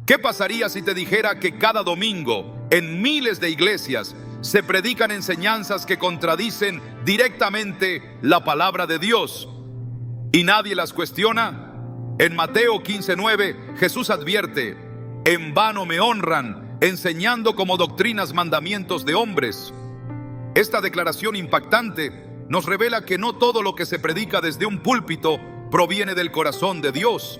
¿Qué pasaría si te dijera que cada domingo en miles de iglesias se predican enseñanzas que contradicen directamente la palabra de Dios y nadie las cuestiona? En Mateo 15:9 Jesús advierte: en vano me honran, enseñando como doctrinas mandamientos de hombres. Esta declaración impactante nos revela que no todo lo que se predica desde un púlpito proviene del corazón de Dios.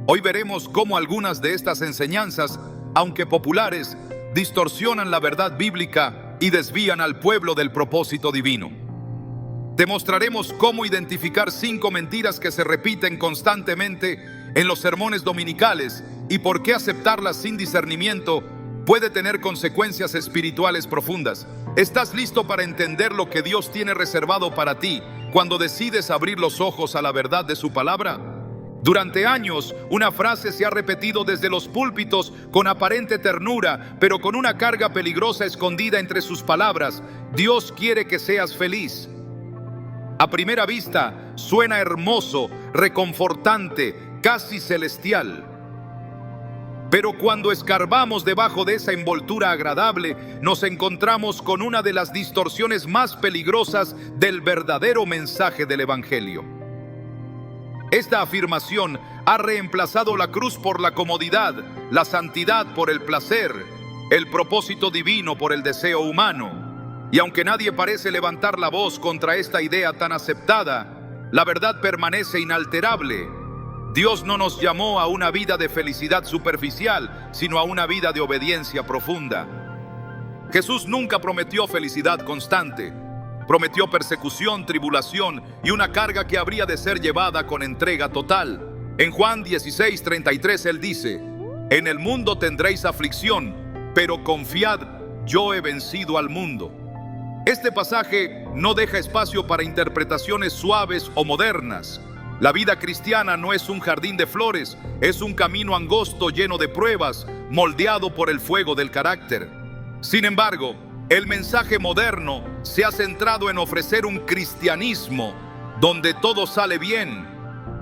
Hoy veremos cómo algunas de estas enseñanzas, aunque populares, distorsionan la verdad bíblica y desvían al pueblo del propósito divino. Te mostraremos cómo identificar 5 mentiras que se repiten constantemente en los sermones dominicales y por qué aceptarlas sin discernimiento puede tener consecuencias espirituales profundas. ¿Estás listo para entender lo que Dios tiene reservado para ti cuando decides abrir los ojos a la verdad de su palabra? Durante años, una frase se ha repetido desde los púlpitos con aparente ternura, pero con una carga peligrosa escondida entre sus palabras: Dios quiere que seas feliz. A primera vista, suena hermoso, reconfortante, casi celestial. Pero cuando escarbamos debajo de esa envoltura agradable, nos encontramos con una de las distorsiones más peligrosas del verdadero mensaje del Evangelio. Esta afirmación ha reemplazado la cruz por la comodidad, la santidad por el placer, el propósito divino por el deseo humano. Y aunque nadie parece levantar la voz contra esta idea tan aceptada, la verdad permanece inalterable. Dios no nos llamó a una vida de felicidad superficial, sino a una vida de obediencia profunda. Jesús nunca prometió felicidad constante. Prometió persecución, tribulación y una carga que habría de ser llevada con entrega total. En Juan 16:33 Él dice: en el mundo tendréis aflicción, pero confiad, yo he vencido al mundo. Este pasaje no deja espacio para interpretaciones suaves o modernas. La vida cristiana no es un jardín de flores, es un camino angosto lleno de pruebas, moldeado por el fuego del carácter. Sin embargo, el mensaje moderno se ha centrado en ofrecer un cristianismo donde todo sale bien,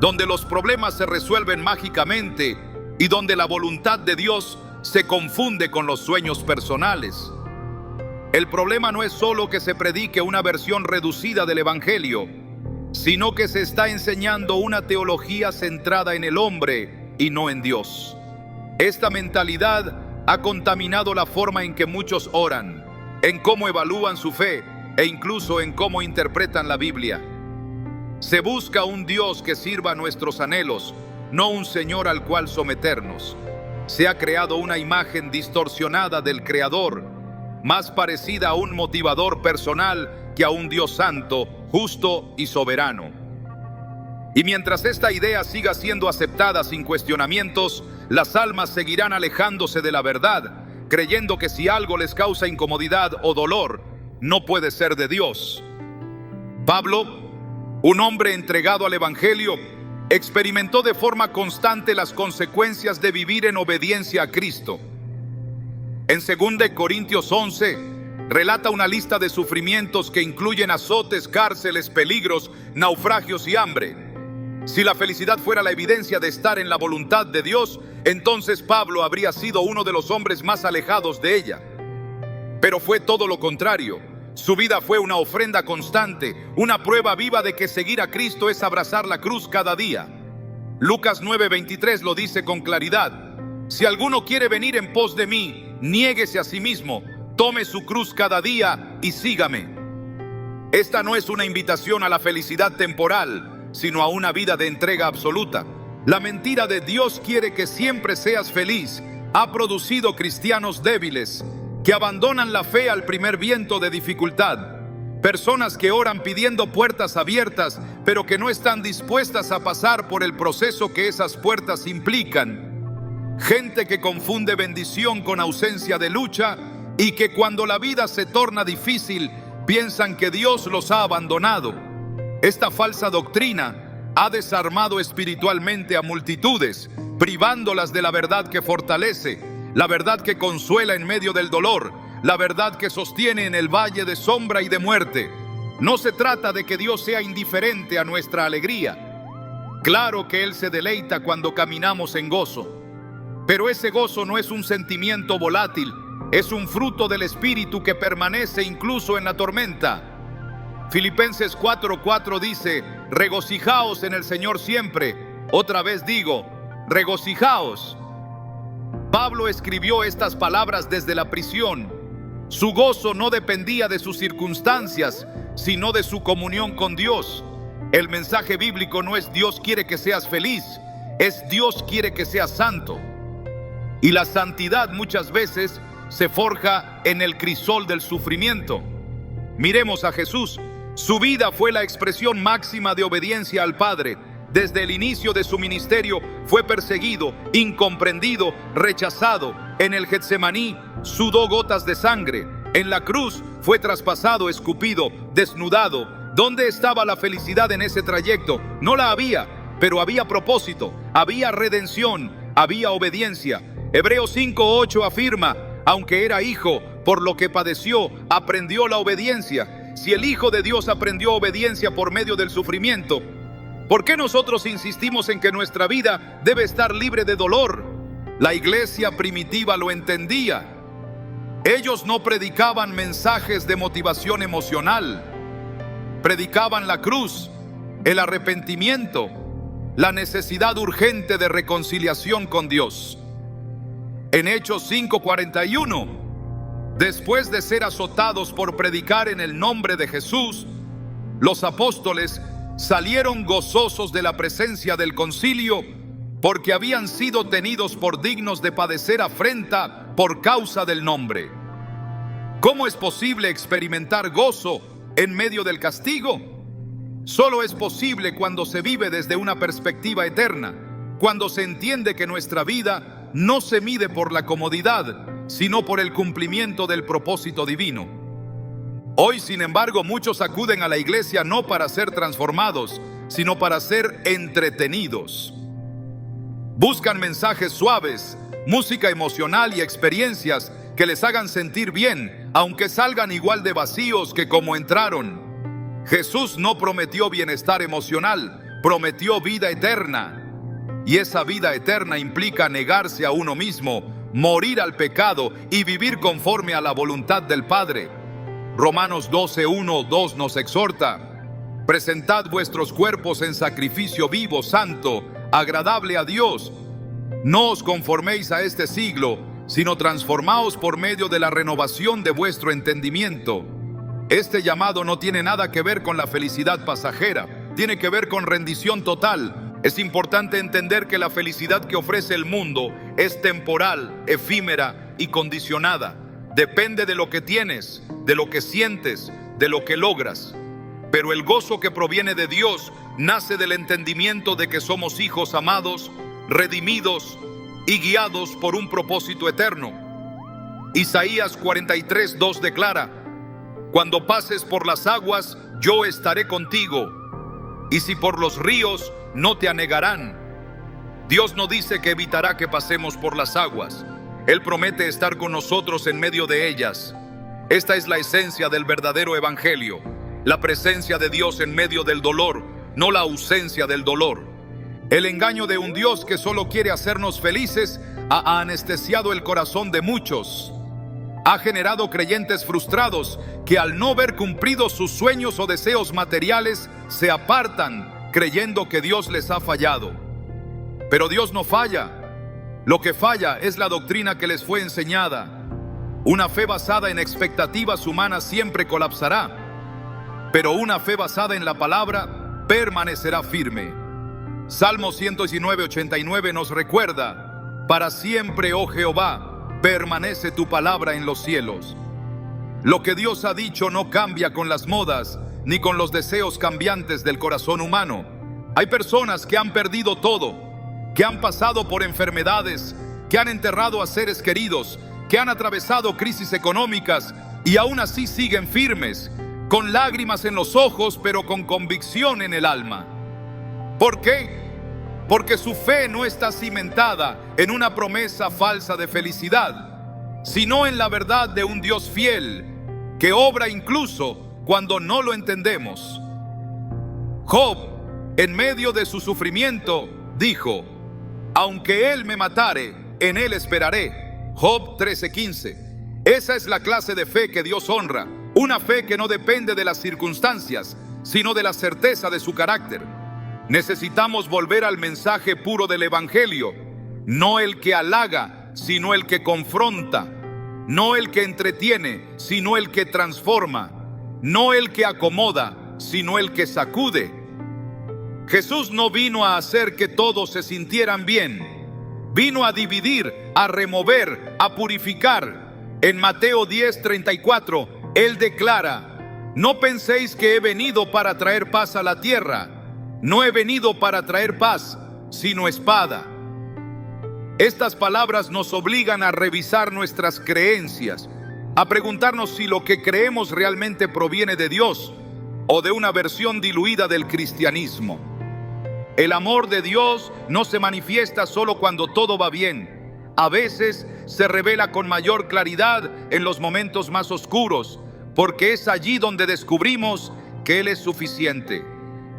donde los problemas se resuelven mágicamente y donde la voluntad de Dios se confunde con los sueños personales. El problema no es solo que se predique una versión reducida del Evangelio, sino que se está enseñando una teología centrada en el hombre y no en Dios. Esta mentalidad ha contaminado la forma en que muchos oran, en cómo evalúan su fe e incluso en cómo interpretan la Biblia. Se busca un Dios que sirva a nuestros anhelos, no un Señor al cual someternos. Se ha creado una imagen distorsionada del Creador, más parecida a un motivador personal que a un Dios santo, justo y soberano. Y mientras esta idea siga siendo aceptada sin cuestionamientos, las almas seguirán alejándose de la verdad, creyendo que si algo les causa incomodidad o dolor, no puede ser de Dios. Pablo, un hombre entregado al Evangelio, experimentó de forma constante las consecuencias de vivir en obediencia a Cristo. En 2 Corintios 11, relata una lista de sufrimientos que incluyen azotes, cárceles, peligros, naufragios y hambre. Si la felicidad fuera la evidencia de estar en la voluntad de Dios, entonces Pablo habría sido uno de los hombres más alejados de ella. Pero fue todo lo contrario. Su vida fue una ofrenda constante, una prueba viva de que seguir a Cristo es abrazar la cruz cada día. Lucas 9:23 lo dice con claridad: si alguno quiere venir en pos de mí, niéguese a sí mismo, tome su cruz cada día y sígame. Esta no es una invitación a la felicidad temporal, sino a una vida de entrega absoluta. La mentira de Dios quiere que siempre seas feliz ha producido cristianos débiles que abandonan la fe al primer viento de dificultad. Personas que oran pidiendo puertas abiertas, pero que no están dispuestas a pasar por el proceso que esas puertas implican. Gente que confunde bendición con ausencia de lucha y que cuando la vida se torna difícil piensan que Dios los ha abandonado. Esta falsa doctrina ha desarmado espiritualmente a multitudes, privándolas de la verdad que fortalece, la verdad que consuela en medio del dolor, la verdad que sostiene en el valle de sombra y de muerte. No se trata de que Dios sea indiferente a nuestra alegría. Claro que Él se deleita cuando caminamos en gozo. Pero ese gozo no es un sentimiento volátil, es un fruto del Espíritu que permanece incluso en la tormenta. Filipenses 4:4 dice: regocijaos en el Señor siempre. Otra vez digo, regocijaos. Pablo escribió estas palabras desde la prisión. Su gozo no dependía de sus circunstancias, sino de su comunión con Dios. El mensaje bíblico no es Dios quiere que seas feliz, es Dios quiere que seas santo. Y la santidad muchas veces se forja en el crisol del sufrimiento. Miremos a Jesús. Su vida fue la expresión máxima de obediencia al Padre. Desde el inicio de su ministerio fue perseguido, incomprendido, rechazado. En el Getsemaní sudó gotas de sangre. En la cruz fue traspasado, escupido, desnudado. ¿Dónde estaba la felicidad en ese trayecto? No la había, pero había propósito, había redención, había obediencia. Hebreos 5:8 afirma: aunque era hijo, por lo que padeció, aprendió la obediencia. Si el Hijo de Dios aprendió obediencia por medio del sufrimiento, ¿por qué nosotros insistimos en que nuestra vida debe estar libre de dolor? La iglesia primitiva lo entendía. Ellos no predicaban mensajes de motivación emocional. Predicaban la cruz, el arrepentimiento, la necesidad urgente de reconciliación con Dios. En Hechos 5:41, después de ser azotados por predicar en el nombre de Jesús, los apóstoles salieron gozosos de la presencia del concilio, porque habían sido tenidos por dignos de padecer afrenta por causa del nombre. ¿Cómo es posible experimentar gozo en medio del castigo? Solo es posible cuando se vive desde una perspectiva eterna, cuando se entiende que nuestra vida no se mide por la comodidad, sino por el cumplimiento del propósito divino. Hoy, sin embargo, muchos acuden a la iglesia no para ser transformados, sino para ser entretenidos. Buscan mensajes suaves, música emocional y experiencias que les hagan sentir bien, aunque salgan igual de vacíos que como entraron. Jesús no prometió bienestar emocional, prometió vida eterna. Y esa vida eterna implica negarse a uno mismo, morir al pecado y vivir conforme a la voluntad del Padre. Romanos 12:1-2 nos exhorta: presentad vuestros cuerpos en sacrificio vivo, santo, agradable a Dios. No os conforméis a este siglo, sino transformaos por medio de la renovación de vuestro entendimiento. Este llamado no tiene nada que ver con la felicidad pasajera, tiene que ver con rendición total. Es importante entender que la felicidad que ofrece el mundo es temporal, efímera y condicionada. Depende de lo que tienes, de lo que sientes, de lo que logras. Pero el gozo que proviene de Dios nace del entendimiento de que somos hijos amados, redimidos y guiados por un propósito eterno. Isaías 43:2 declara: cuando pases por las aguas, yo estaré contigo, y si por los ríos, no te anegarán. Dios no dice que evitará que pasemos por las aguas. Él promete estar con nosotros en medio de ellas. Esta es la esencia del verdadero evangelio, la presencia de Dios en medio del dolor, no la ausencia del dolor. El engaño de un Dios que solo quiere hacernos felices ha anestesiado el corazón de muchos. Ha generado creyentes frustrados que al no ver cumplidos sus sueños o deseos materiales, se apartan creyendo que Dios les ha fallado. Pero Dios no falla. Lo que falla es la doctrina que les fue enseñada. Una fe basada en expectativas humanas siempre colapsará, pero una fe basada en la palabra permanecerá firme. Salmo 119:89 nos recuerda: para siempre, oh Jehová, permanece tu palabra en los cielos. Lo que Dios ha dicho no cambia con las modas, ni con los deseos cambiantes del corazón humano. Hay personas que han perdido todo, que han pasado por enfermedades, que han enterrado a seres queridos, que han atravesado crisis económicas y aún así siguen firmes, con lágrimas en los ojos, pero con convicción en el alma. ¿Por qué? Porque su fe no está cimentada en una promesa falsa de felicidad, sino en la verdad de un Dios fiel, que obra incluso cuando no lo entendemos. Job, en medio de su sufrimiento, dijo: aunque él me matare, en Él esperaré. Job 13:15. Esa es la clase de fe que Dios honra, una fe que no depende de las circunstancias, sino de la certeza de su carácter. Necesitamos volver al mensaje puro del Evangelio, no el que halaga, sino el que confronta, no el que entretiene, sino el que transforma, no el que acomoda, sino el que sacude. Jesús no vino a hacer que todos se sintieran bien, vino a dividir, a remover, a purificar. En Mateo 10:34, Él declara: no penséis que he venido para traer paz a la tierra. No he venido para traer paz, sino espada. Estas palabras nos obligan a revisar nuestras creencias, a preguntarnos si lo que creemos realmente proviene de Dios o de una versión diluida del cristianismo. El amor de Dios no se manifiesta solo cuando todo va bien. A veces se revela con mayor claridad en los momentos más oscuros, porque es allí donde descubrimos que Él es suficiente.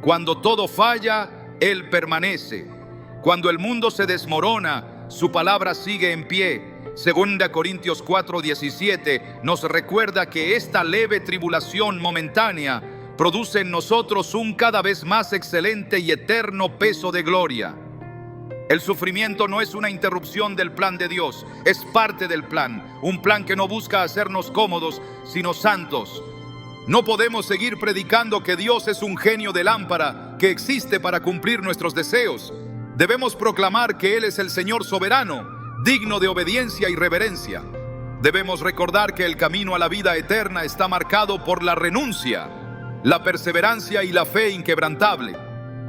Cuando todo falla, Él permanece. Cuando el mundo se desmorona, su palabra sigue en pie. 2 Corintios 4:17 nos recuerda que esta leve tribulación momentánea produce en nosotros un cada vez más excelente y eterno peso de gloria. El sufrimiento no es una interrupción del plan de Dios, es parte del plan, un plan que no busca hacernos cómodos, sino santos. No podemos seguir predicando que Dios es un genio de lámpara que existe para cumplir nuestros deseos. Debemos proclamar que Él es el Señor soberano, digno de obediencia y reverencia. Debemos recordar que el camino a la vida eterna está marcado por la renuncia, la perseverancia y la fe inquebrantable.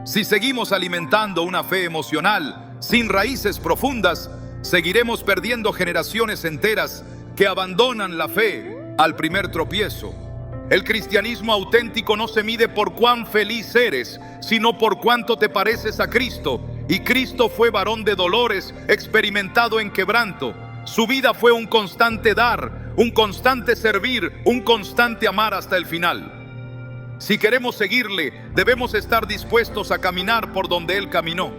Si seguimos alimentando una fe emocional sin raíces profundas, seguiremos perdiendo generaciones enteras que abandonan la fe al primer tropiezo. El cristianismo auténtico no se mide por cuán feliz eres, sino por cuánto te pareces a Cristo. Y Cristo fue varón de dolores, experimentado en quebranto. Su vida fue un constante dar, un constante servir, un constante amar hasta el final. Si queremos seguirle, debemos estar dispuestos a caminar por donde Él caminó.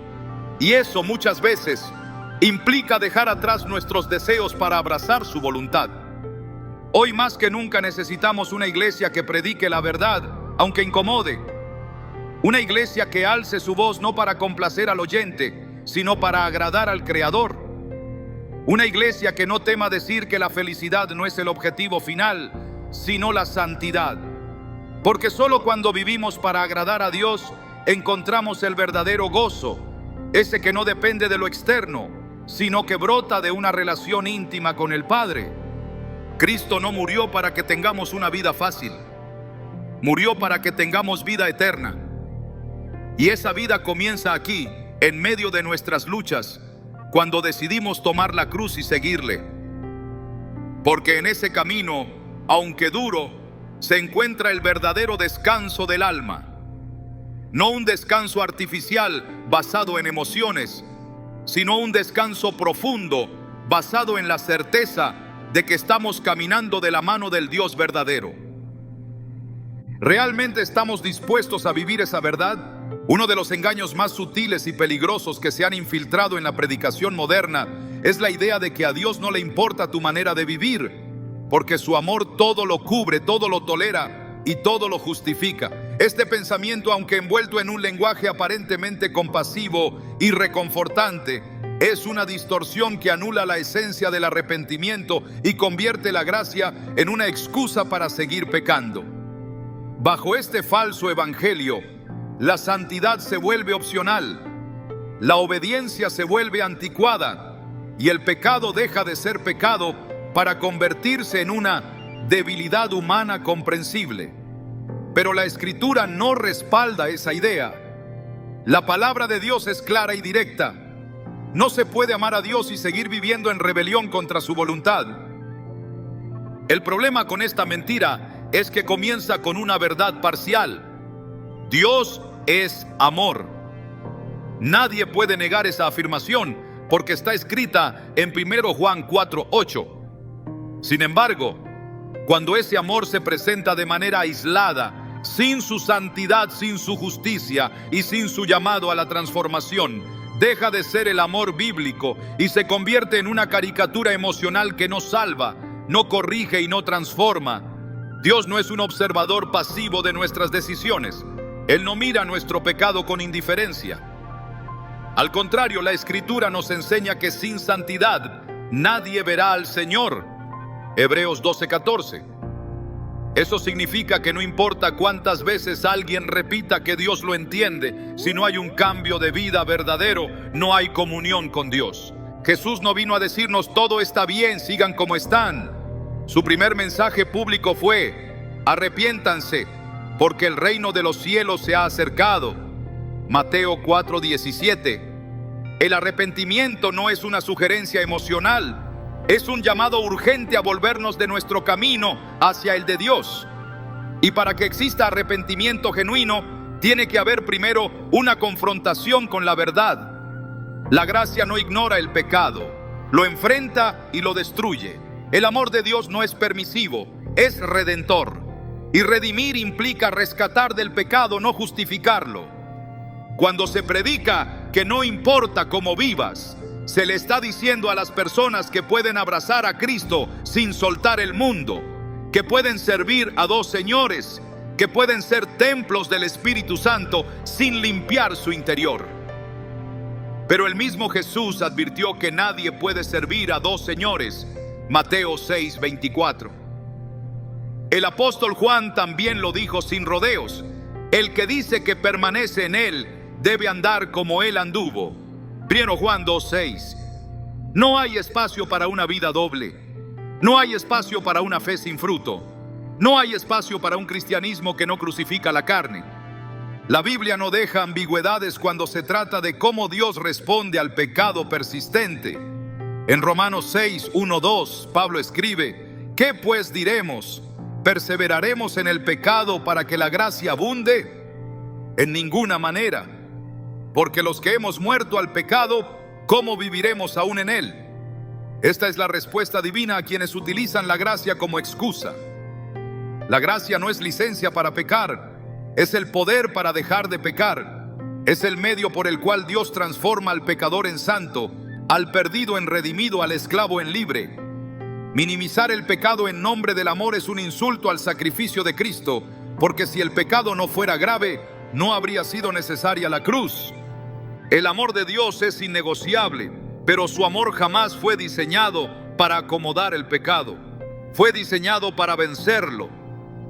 Y eso muchas veces implica dejar atrás nuestros deseos para abrazar su voluntad. Hoy más que nunca necesitamos una iglesia que predique la verdad, aunque incomode. Una iglesia que alce su voz no para complacer al oyente, sino para agradar al Creador. Una iglesia que no tema decir que la felicidad no es el objetivo final, sino la santidad. Porque solo cuando vivimos para agradar a Dios, encontramos el verdadero gozo, ese que no depende de lo externo, sino que brota de una relación íntima con el Padre. Cristo no murió para que tengamos una vida fácil, murió para que tengamos vida eterna. Y esa vida comienza aquí, en medio de nuestras luchas, cuando decidimos tomar la cruz y seguirle. Porque en ese camino, aunque duro, se encuentra el verdadero descanso del alma. No un descanso artificial basado en emociones, sino un descanso profundo basado en la certeza de que estamos caminando de la mano del Dios verdadero. ¿Realmente estamos dispuestos a vivir esa verdad? Uno de los engaños más sutiles y peligrosos que se han infiltrado en la predicación moderna es la idea de que a Dios no le importa tu manera de vivir, porque su amor todo lo cubre, todo lo tolera y todo lo justifica. Este pensamiento, aunque envuelto en un lenguaje aparentemente compasivo y reconfortante, es una distorsión que anula la esencia del arrepentimiento y convierte la gracia en una excusa para seguir pecando. Bajo este falso evangelio, la santidad se vuelve opcional, la obediencia se vuelve anticuada y el pecado deja de ser pecado para convertirse en una debilidad humana comprensible. Pero la Escritura no respalda esa idea. La palabra de Dios es clara y directa. No se puede amar a Dios y seguir viviendo en rebelión contra su voluntad. El problema con esta mentira es que comienza con una verdad parcial. Dios es amor. Nadie puede negar esa afirmación porque está escrita en 1 Juan 4:8. Sin embargo, cuando ese amor se presenta de manera aislada, sin su santidad, sin su justicia y sin su llamado a la transformación, deja de ser el amor bíblico y se convierte en una caricatura emocional que no salva, no corrige y no transforma. Dios no es un observador pasivo de nuestras decisiones. Él no mira nuestro pecado con indiferencia. Al contrario, la Escritura nos enseña que sin santidad nadie verá al Señor. Hebreos 12:14. Eso significa que no importa cuántas veces alguien repita que Dios lo entiende, si no hay un cambio de vida verdadero, no hay comunión con Dios. Jesús no vino a decirnos todo está bien, sigan como están. Su primer mensaje público fue: arrepiéntanse, porque el reino de los cielos se ha acercado. Mateo 4:17. El arrepentimiento no es una sugerencia emocional. Es un llamado urgente a volvernos de nuestro camino hacia el de Dios. Y para que exista arrepentimiento genuino, tiene que haber primero una confrontación con la verdad. La gracia no ignora el pecado, lo enfrenta y lo destruye. El amor de Dios no es permisivo, es redentor. Y redimir implica rescatar del pecado, no justificarlo. Cuando se predica que no importa cómo vivas, se le está diciendo a las personas que pueden abrazar a Cristo sin soltar el mundo, que pueden servir a dos señores, que pueden ser templos del Espíritu Santo sin limpiar su interior. Pero el mismo Jesús advirtió que nadie puede servir a dos señores. Mateo 6:24. El apóstol Juan también lo dijo sin rodeos: el que dice que permanece en él debe andar como él anduvo. 1 Juan 2:6. No hay espacio para una vida doble. No hay espacio para una fe sin fruto. No hay espacio para un cristianismo que no crucifica la carne. La Biblia no deja ambigüedades cuando se trata de cómo Dios responde al pecado persistente. En Romanos 6:1-2, Pablo escribe: ¿qué pues diremos? ¿Perseveraremos en el pecado para que la gracia abunde? En ninguna manera. Porque los que hemos muerto al pecado, ¿cómo viviremos aún en él? Esta es la respuesta divina a quienes utilizan la gracia como excusa. La gracia no es licencia para pecar, es el poder para dejar de pecar. Es el medio por el cual Dios transforma al pecador en santo, al perdido en redimido, al esclavo en libre. Minimizar el pecado en nombre del amor es un insulto al sacrificio de Cristo, porque si el pecado no fuera grave, no habría sido necesaria la cruz. El amor de Dios es innegociable, pero su amor jamás fue diseñado para acomodar el pecado. Fue diseñado para vencerlo.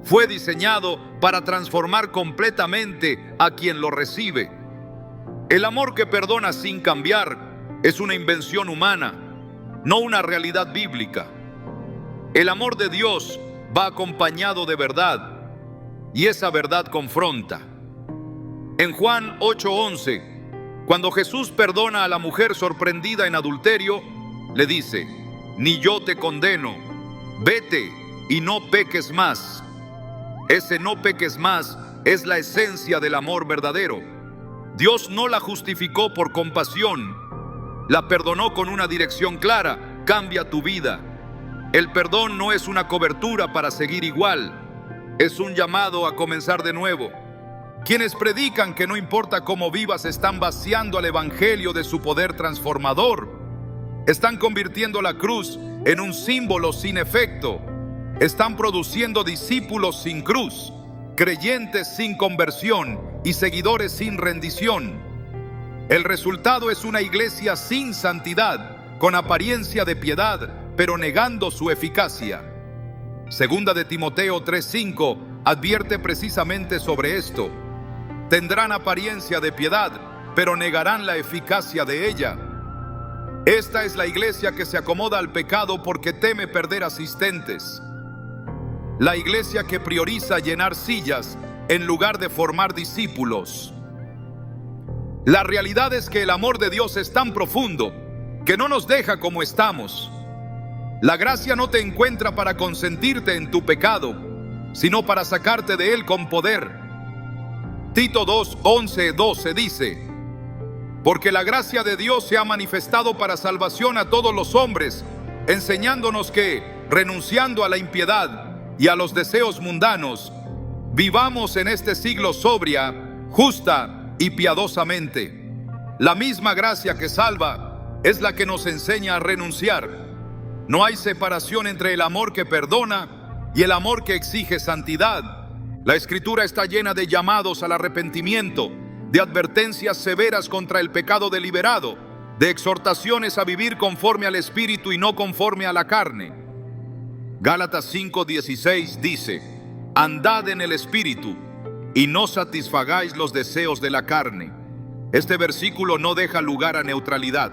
Fue diseñado para transformar completamente a quien lo recibe. El amor que perdona sin cambiar es una invención humana, no una realidad bíblica. El amor de Dios va acompañado de verdad, y esa verdad confronta. En Juan 8:11, cuando Jesús perdona a la mujer sorprendida en adulterio, le dice: ni yo te condeno, vete y no peques más. Ese no peques más es la esencia del amor verdadero. Dios no la justificó por compasión, la perdonó con una dirección clara: cambia tu vida. El perdón no es una cobertura para seguir igual, es un llamado a comenzar de nuevo. Quienes predican que no importa cómo vivas están vaciando al evangelio de su poder transformador. Están convirtiendo la cruz en un símbolo sin efecto. Están produciendo discípulos sin cruz, creyentes sin conversión y seguidores sin rendición. El resultado es una iglesia sin santidad, con apariencia de piedad, pero negando su eficacia. Segunda de Timoteo 3:5 advierte precisamente sobre esto. Tendrán apariencia de piedad, pero negarán la eficacia de ella. Esta es la iglesia que se acomoda al pecado porque teme perder asistentes. La iglesia que prioriza llenar sillas en lugar de formar discípulos. La realidad es que el amor de Dios es tan profundo que no nos deja como estamos. La gracia no te encuentra para consentirte en tu pecado, sino para sacarte de él con poder. Tito 2:11-12 dice: porque la gracia de Dios se ha manifestado para salvación a todos los hombres, enseñándonos que, renunciando a la impiedad y a los deseos mundanos, vivamos en este siglo sobria, justa y piadosamente. La misma gracia que salva es la que nos enseña a renunciar. No hay separación entre el amor que perdona y el amor que exige santidad. La Escritura está llena de llamados al arrepentimiento, de advertencias severas contra el pecado deliberado, de exhortaciones a vivir conforme al Espíritu y no conforme a la carne. Gálatas 5:16 dice: andad en el Espíritu y no satisfagáis los deseos de la carne. Este versículo no deja lugar a neutralidad.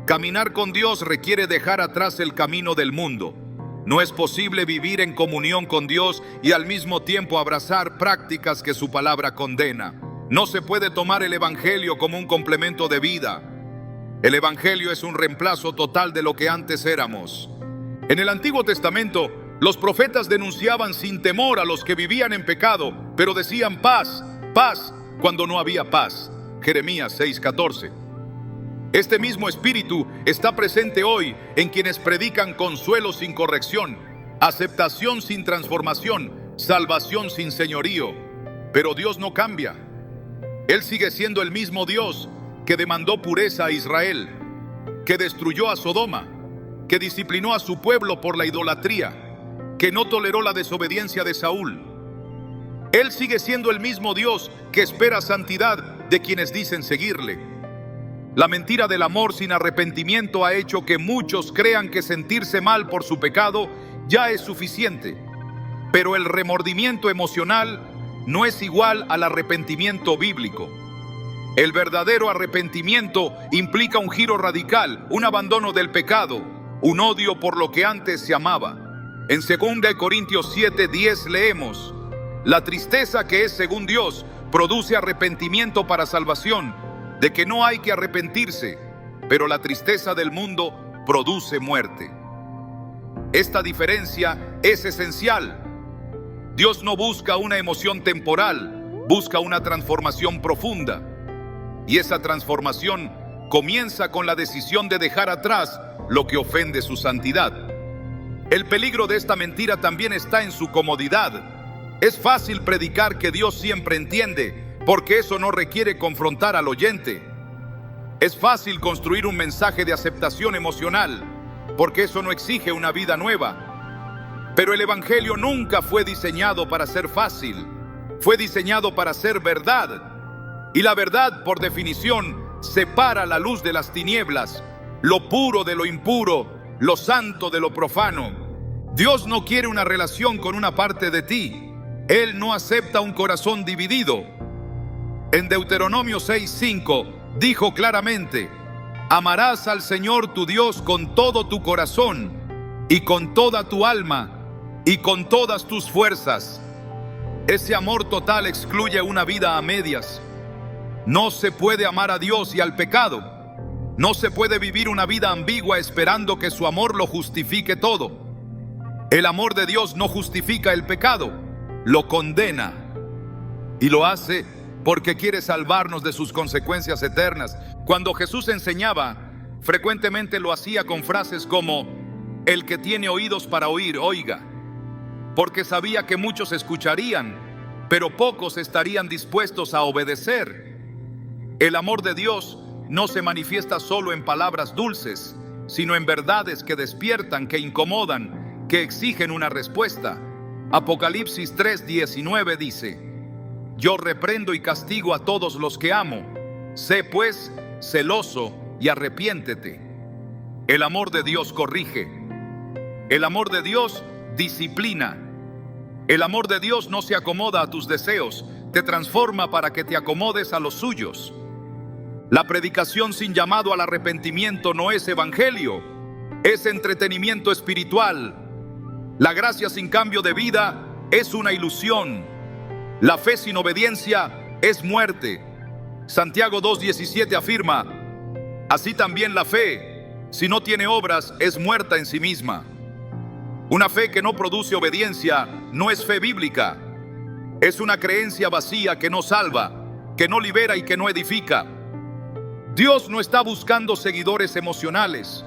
Caminar con Dios requiere dejar atrás el camino del mundo. No es posible vivir en comunión con Dios y al mismo tiempo abrazar prácticas que su palabra condena. No se puede tomar el Evangelio como un complemento de vida. El Evangelio es un reemplazo total de lo que antes éramos. En el Antiguo Testamento, los profetas denunciaban sin temor a los que vivían en pecado, pero decían paz, paz, cuando no había paz. Jeremías 6:14. Este mismo espíritu está presente hoy en quienes predican consuelo sin corrección, aceptación sin transformación, salvación sin señorío. Pero Dios no cambia. Él sigue siendo el mismo Dios que demandó pureza a Israel, que destruyó a Sodoma, que disciplinó a su pueblo por la idolatría, que no toleró la desobediencia de Saúl. Él sigue siendo el mismo Dios que espera santidad de quienes dicen seguirle. La mentira del amor sin arrepentimiento ha hecho que muchos crean que sentirse mal por su pecado ya es suficiente. Pero el remordimiento emocional no es igual al arrepentimiento bíblico. El verdadero arrepentimiento implica un giro radical, un abandono del pecado, un odio por lo que antes se amaba. En 2 Corintios 7:10 leemos: la tristeza que es según Dios produce arrepentimiento para salvación, de que no hay que arrepentirse, pero la tristeza del mundo produce muerte. Esta diferencia es esencial. Dios no busca una emoción temporal, busca una transformación profunda. Y esa transformación comienza con la decisión de dejar atrás lo que ofende su santidad. El peligro de esta mentira también está en su comodidad. Es fácil predicar que Dios siempre entiende, porque eso no requiere confrontar al oyente. Es fácil construir un mensaje de aceptación emocional, porque eso no exige una vida nueva. Pero el Evangelio nunca fue diseñado para ser fácil, fue diseñado para ser verdad. Y la verdad, por definición, separa la luz de las tinieblas, lo puro de lo impuro, lo santo de lo profano. Dios no quiere una relación con una parte de ti. Él no acepta un corazón dividido. En Deuteronomio 6:5 dijo claramente: amarás al Señor tu Dios con todo tu corazón y con toda tu alma y con todas tus fuerzas. Ese amor total excluye una vida a medias. No se puede amar a Dios y al pecado. No se puede vivir una vida ambigua esperando que su amor lo justifique todo. El amor de Dios no justifica el pecado, lo condena. Y lo hace porque quiere salvarnos de sus consecuencias eternas. Cuando Jesús enseñaba, frecuentemente lo hacía con frases como: el que tiene oídos para oír, oiga. Porque sabía que muchos escucharían, pero pocos estarían dispuestos a obedecer. El amor de Dios no se manifiesta solo en palabras dulces, sino en verdades que despiertan, que incomodan, que exigen una respuesta. Apocalipsis 3:19 dice: yo reprendo y castigo a todos los que amo. Sé pues celoso y arrepiéntete. El amor de Dios corrige. El amor de Dios disciplina. El amor de Dios no se acomoda a tus deseos, te transforma para que te acomodes a los suyos. La predicación sin llamado al arrepentimiento no es evangelio, es entretenimiento espiritual. La gracia sin cambio de vida es una ilusión. La fe sin obediencia es muerte. Santiago 2:17 afirma: así también la fe, si no tiene obras, es muerta en sí misma. Una fe que no produce obediencia no es fe bíblica. Es una creencia vacía que no salva, que no libera y que no edifica. Dios no está buscando seguidores emocionales.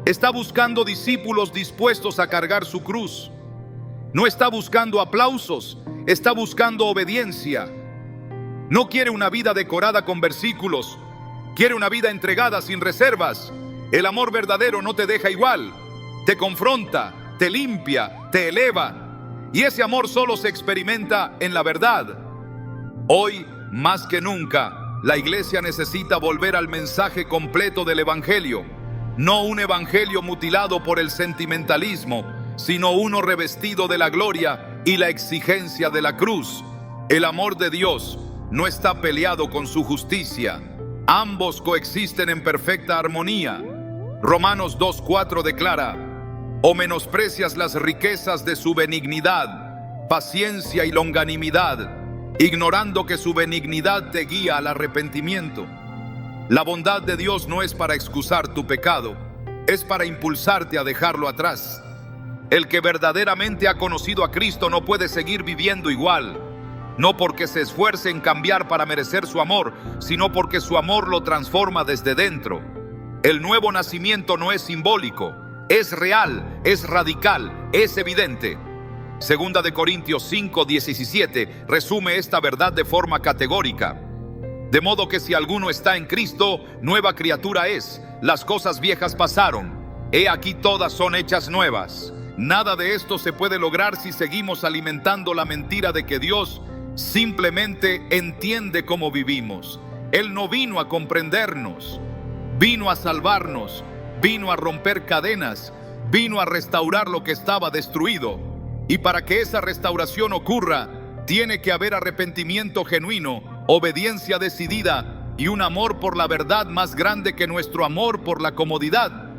Está buscando discípulos dispuestos a cargar su cruz. No está buscando aplausos, está buscando obediencia. No quiere una vida decorada con versículos, quiere una vida entregada sin reservas. El amor verdadero no te deja igual, te confronta, te limpia, te eleva, y ese amor solo se experimenta en la verdad. Hoy, más que nunca, la iglesia necesita volver al mensaje completo del Evangelio, no un evangelio mutilado por el sentimentalismo, sino uno revestido de la gloria y la exigencia de la cruz. El amor de Dios no está peleado con su justicia. Ambos coexisten en perfecta armonía. Romanos 2:4 declara: ¿o menosprecias las riquezas de su benignidad, paciencia y longanimidad, ignorando que su benignidad te guía al arrepentimiento? La bondad de Dios no es para excusar tu pecado, es para impulsarte a dejarlo atrás. El que verdaderamente ha conocido a Cristo no puede seguir viviendo igual, no porque se esfuerce en cambiar para merecer su amor, sino porque su amor lo transforma desde dentro. El nuevo nacimiento no es simbólico, es real, es radical, es evidente. Segunda de Corintios 5:17 resume esta verdad de forma categórica. De modo que si alguno está en Cristo, nueva criatura es. Las cosas viejas pasaron, he aquí todas son hechas nuevas. Nada de esto se puede lograr si seguimos alimentando la mentira de que Dios simplemente entiende cómo vivimos. Él no vino a comprendernos, vino a salvarnos, vino a romper cadenas, vino a restaurar lo que estaba destruido. Y para que esa restauración ocurra, tiene que haber arrepentimiento genuino, obediencia decidida y un amor por la verdad más grande que nuestro amor por la comodidad.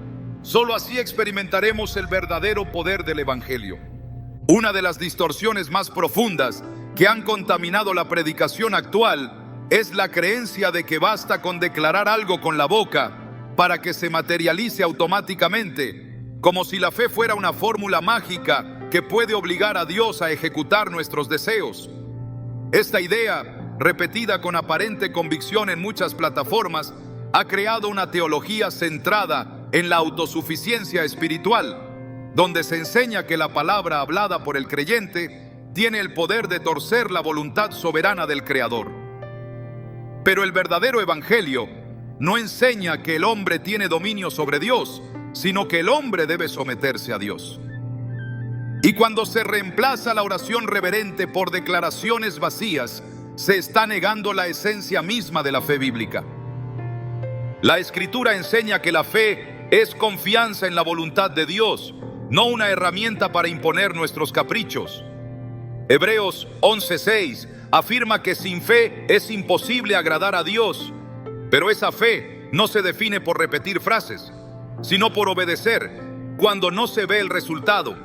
Solo así experimentaremos el verdadero poder del Evangelio. Una de las distorsiones más profundas que han contaminado la predicación actual es la creencia de que basta con declarar algo con la boca para que se materialice automáticamente, como si la fe fuera una fórmula mágica que puede obligar a Dios a ejecutar nuestros deseos. Esta idea, repetida con aparente convicción en muchas plataformas, ha creado una teología centrada en la autosuficiencia espiritual, donde se enseña que la palabra hablada por el creyente tiene el poder de torcer la voluntad soberana del Creador. Pero el verdadero evangelio no enseña que el hombre tiene dominio sobre Dios, sino que el hombre debe someterse a Dios. Y cuando se reemplaza la oración reverente por declaraciones vacías, se está negando la esencia misma de la fe bíblica. La Escritura enseña que la fe es confianza en la voluntad de Dios, no una herramienta para imponer nuestros caprichos. Hebreos 11:6 afirma que sin fe es imposible agradar a Dios, pero esa fe no se define por repetir frases, sino por obedecer cuando no se ve el resultado,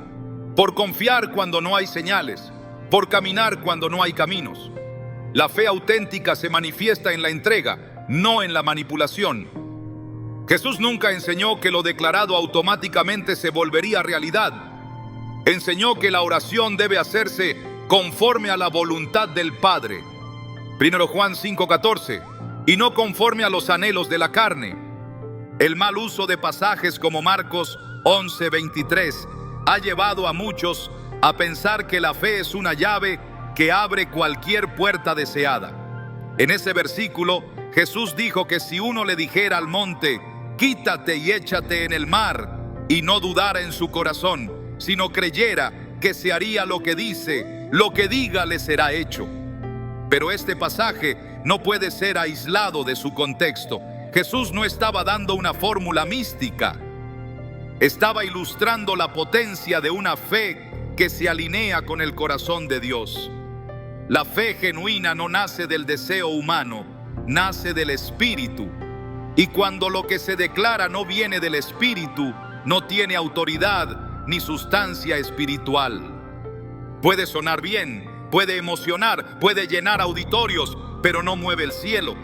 por confiar cuando no hay señales, por caminar cuando no hay caminos. La fe auténtica se manifiesta en la entrega, no en la manipulación. Jesús nunca enseñó que lo declarado automáticamente se volvería realidad. Enseñó que la oración debe hacerse conforme a la voluntad del Padre. 1 Juan 5:14, y no conforme a los anhelos de la carne. El mal uso de pasajes como Marcos 11:23 ha llevado a muchos a pensar que la fe es una llave que abre cualquier puerta deseada. En ese versículo, Jesús dijo que si uno le dijera al monte, quítate y échate en el mar, y no dudara en su corazón, sino creyera que se haría lo que dice, lo que diga le será hecho. Pero este pasaje no puede ser aislado de su contexto. Jesús no estaba dando una fórmula mística. Estaba ilustrando la potencia de una fe que se alinea con el corazón de Dios. La fe genuina no nace del deseo humano, nace del Espíritu. Y cuando lo que se declara no viene del Espíritu, no tiene autoridad ni sustancia espiritual. Puede sonar bien, puede emocionar, puede llenar auditorios, pero no mueve el cielo.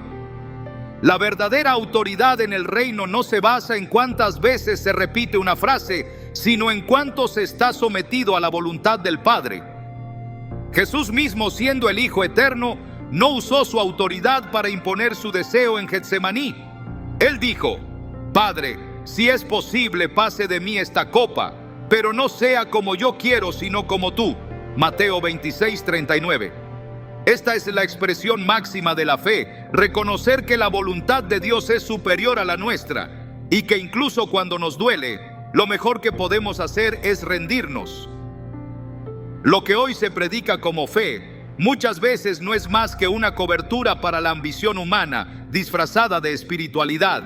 La verdadera autoridad en el reino no se basa en cuántas veces se repite una frase, sino en cuánto se está sometido a la voluntad del Padre. Jesús mismo, siendo el Hijo eterno, no usó su autoridad para imponer su deseo en Getsemaní. Él dijo: Padre, si es posible, pase de mí esta copa, pero no sea como yo quiero, sino como tú. Mateo 26:39. Esta es la expresión máxima de la fe, reconocer que la voluntad de Dios es superior a la nuestra y que incluso cuando nos duele, lo mejor que podemos hacer es rendirnos. Lo que hoy se predica como fe, muchas veces no es más que una cobertura para la ambición humana, disfrazada de espiritualidad.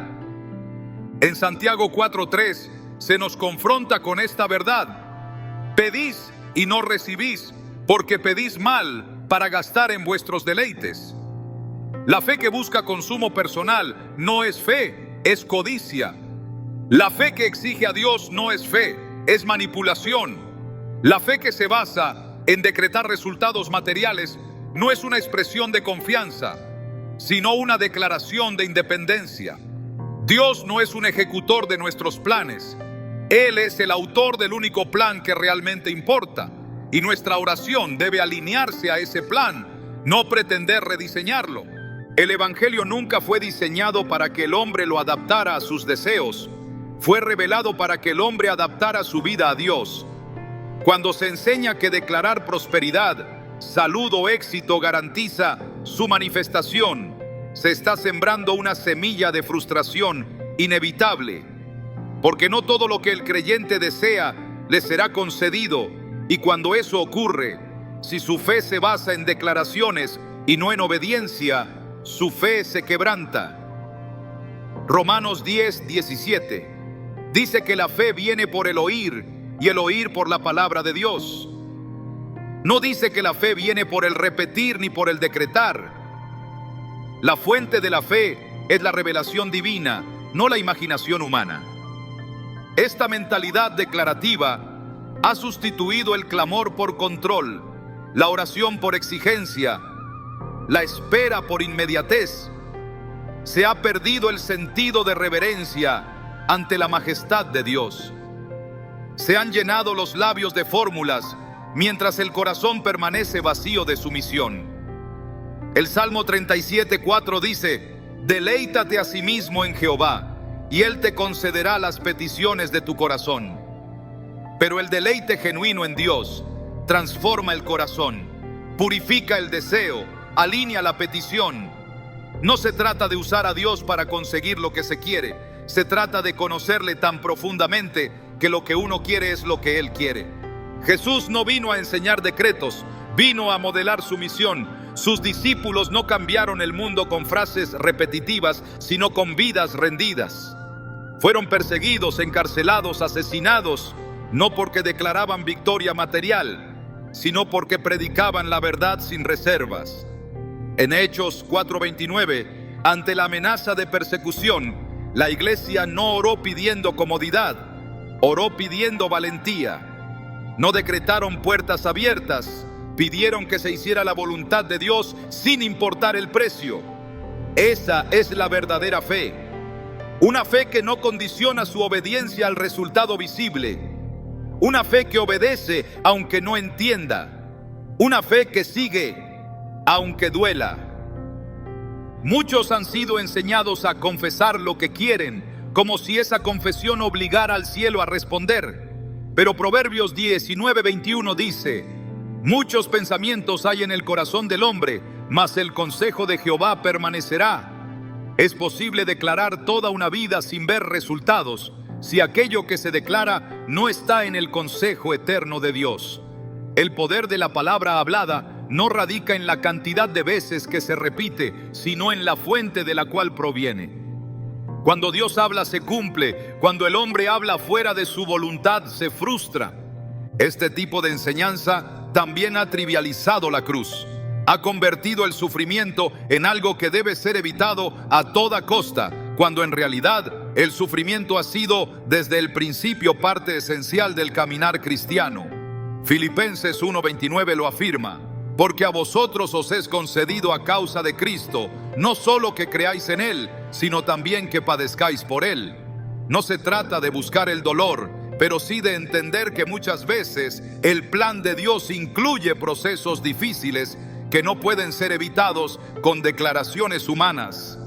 En Santiago 4:3 se nos confronta con esta verdad: pedís y no recibís, porque pedís mal para gastar en vuestros deleites. La fe que busca consumo personal no es fe, es codicia. La fe que exige a Dios no es fe, es manipulación. La fe que se basa en decretar resultados materiales no es una expresión de confianza, sino una declaración de independencia. Dios no es un ejecutor de nuestros planes. Él es el autor del único plan que realmente importa, y nuestra oración debe alinearse a ese plan, no pretender rediseñarlo. El Evangelio nunca fue diseñado para que el hombre lo adaptara a sus deseos. Fue revelado para que el hombre adaptara su vida a Dios. Cuando se enseña que declarar prosperidad, salud o éxito garantiza su manifestación, se está sembrando una semilla de frustración inevitable, porque no todo lo que el creyente desea le será concedido, y cuando eso ocurre, si su fe se basa en declaraciones y no en obediencia, su fe se quebranta. Romanos 10:17 dice que la fe viene por el oír y el oír por la palabra de Dios. No dice que la fe viene por el repetir ni por el decretar. La fuente de la fe es la revelación divina, no la imaginación humana. Esta mentalidad declarativa ha sustituido el clamor por control, la oración por exigencia, la espera por inmediatez. Se ha perdido el sentido de reverencia ante la majestad de Dios. Se han llenado los labios de fórmulas, mientras el corazón permanece vacío de sumisión. El Salmo 37:4 dice: deleítate a sí mismo en Jehová, y Él te concederá las peticiones de tu corazón. Pero el deleite genuino en Dios transforma el corazón, purifica el deseo, alinea la petición. No se trata de usar a Dios para conseguir lo que se quiere. Se trata de conocerle tan profundamente que lo que uno quiere es lo que Él quiere. Jesús no vino a enseñar decretos, vino a modelar su misión. Sus discípulos no cambiaron el mundo con frases repetitivas, sino con vidas rendidas. Fueron perseguidos, encarcelados, asesinados, no porque declaraban victoria material, sino porque predicaban la verdad sin reservas. En Hechos 4:29, ante la amenaza de persecución, la iglesia no oró pidiendo comodidad, oró pidiendo valentía. No decretaron puertas abiertas, pidieron que se hiciera la voluntad de Dios sin importar el precio. Esa es la verdadera fe. Una fe que no condiciona su obediencia al resultado visible. Una fe que obedece aunque no entienda. Una fe que sigue aunque duela. Muchos han sido enseñados a confesar lo que quieren, como si esa confesión obligara al cielo a responder. Pero Proverbios 19:21 dice: muchos pensamientos hay en el corazón del hombre, mas el consejo de Jehová permanecerá. Es posible declarar toda una vida sin ver resultados, si aquello que se declara no está en el consejo eterno de Dios. El poder de la palabra hablada no radica en la cantidad de veces que se repite, sino en la fuente de la cual proviene. Cuando Dios habla se cumple, cuando el hombre habla fuera de su voluntad se frustra. Este tipo de enseñanza también ha trivializado la cruz. Ha convertido el sufrimiento en algo que debe ser evitado a toda costa, cuando en realidad el sufrimiento ha sido desde el principio parte esencial del caminar cristiano. Filipenses 1:29 lo afirma: porque a vosotros os es concedido a causa de Cristo, no solo que creáis en Él, sino también que padezcáis por Él. No se trata de buscar el dolor, pero sí de entender que muchas veces el plan de Dios incluye procesos difíciles que no pueden ser evitados con declaraciones humanas.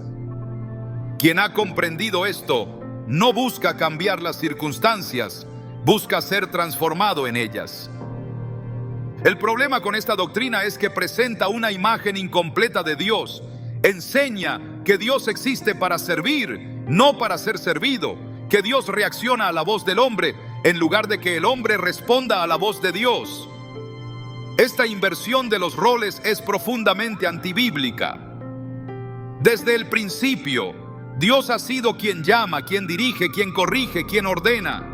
Quien ha comprendido esto no busca cambiar las circunstancias, busca ser transformado en ellas. El problema con esta doctrina es que presenta una imagen incompleta de Dios. Enseña que Dios existe para servir, no para ser servido, que Dios reacciona a la voz del hombre en lugar de que el hombre responda a la voz de Dios. Esta inversión de los roles es profundamente antibíblica. Desde el principio, Dios ha sido quien llama, quien dirige, quien corrige, quien ordena.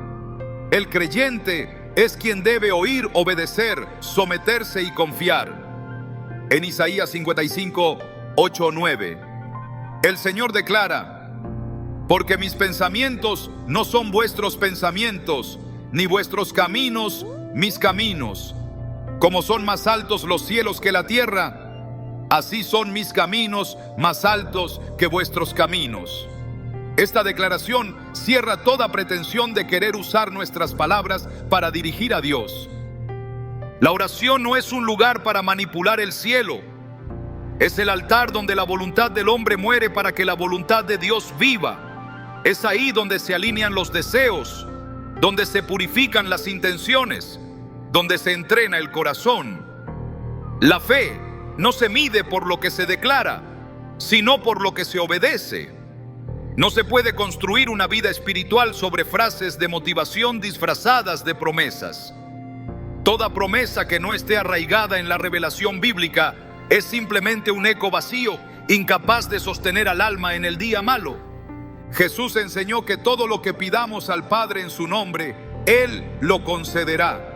El creyente es quien debe oír, obedecer, someterse y confiar. En Isaías 55, 8, 9, el Señor declara: porque mis pensamientos no son vuestros pensamientos, ni vuestros caminos mis caminos. Como son más altos los cielos que la tierra, así son mis caminos más altos que vuestros caminos. Esta declaración cierra toda pretensión de querer usar nuestras palabras para dirigir a Dios. La oración no es un lugar para manipular el cielo. Es el altar donde la voluntad del hombre muere para que la voluntad de Dios viva. Es ahí donde se alinean los deseos, donde se purifican las intenciones, donde se entrena el corazón. La fe no se mide por lo que se declara, sino por lo que se obedece. No se puede construir una vida espiritual sobre frases de motivación disfrazadas de promesas. Toda promesa que no esté arraigada en la revelación bíblica es simplemente un eco vacío, incapaz de sostener al alma en el día malo. Jesús enseñó que todo lo que pidamos al Padre en su nombre, Él lo concederá.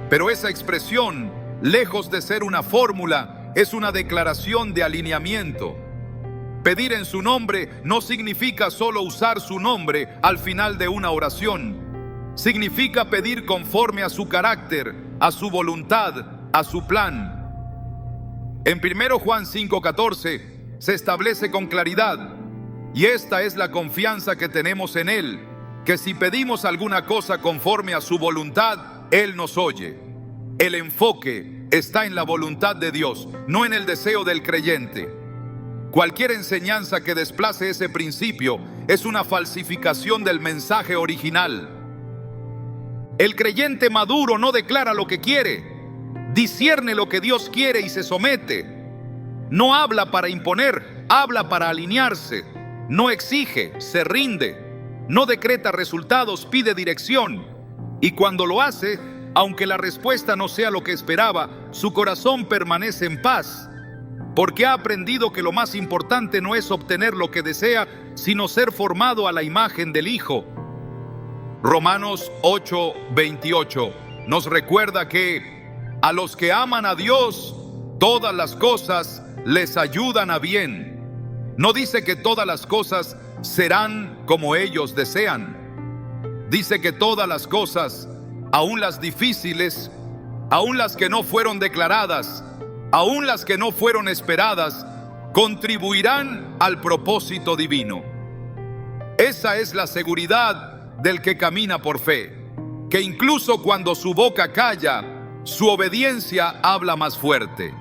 Pero esa expresión, lejos de ser una fórmula, es una declaración de alineamiento. Pedir en su nombre no significa solo usar su nombre al final de una oración. Significa pedir conforme a su carácter, a su voluntad, a su plan. En 1 Juan 5:14 se establece con claridad: y esta es la confianza que tenemos en Él, que si pedimos alguna cosa conforme a su voluntad, Él nos oye. El enfoque está en la voluntad de Dios, no en el deseo del creyente. Cualquier enseñanza que desplace ese principio es una falsificación del mensaje original. El creyente maduro no declara lo que quiere, discierne lo que Dios quiere y se somete. No habla para imponer, habla para alinearse. No exige, se rinde. No decreta resultados, pide dirección. Y cuando lo hace, aunque la respuesta no sea lo que esperaba, su corazón permanece en paz, porque ha aprendido que lo más importante no es obtener lo que desea, sino ser formado a la imagen del Hijo. Romanos 8:28 nos recuerda que a los que aman a Dios, todas las cosas les ayudan a bien. No dice que todas las cosas serán como ellos desean. Dice que todas las cosas, aun las difíciles, aun las que no fueron declaradas, aun las que no fueron esperadas, contribuirán al propósito divino. Esa es la seguridad del que camina por fe, que incluso cuando su boca calla, su obediencia habla más fuerte.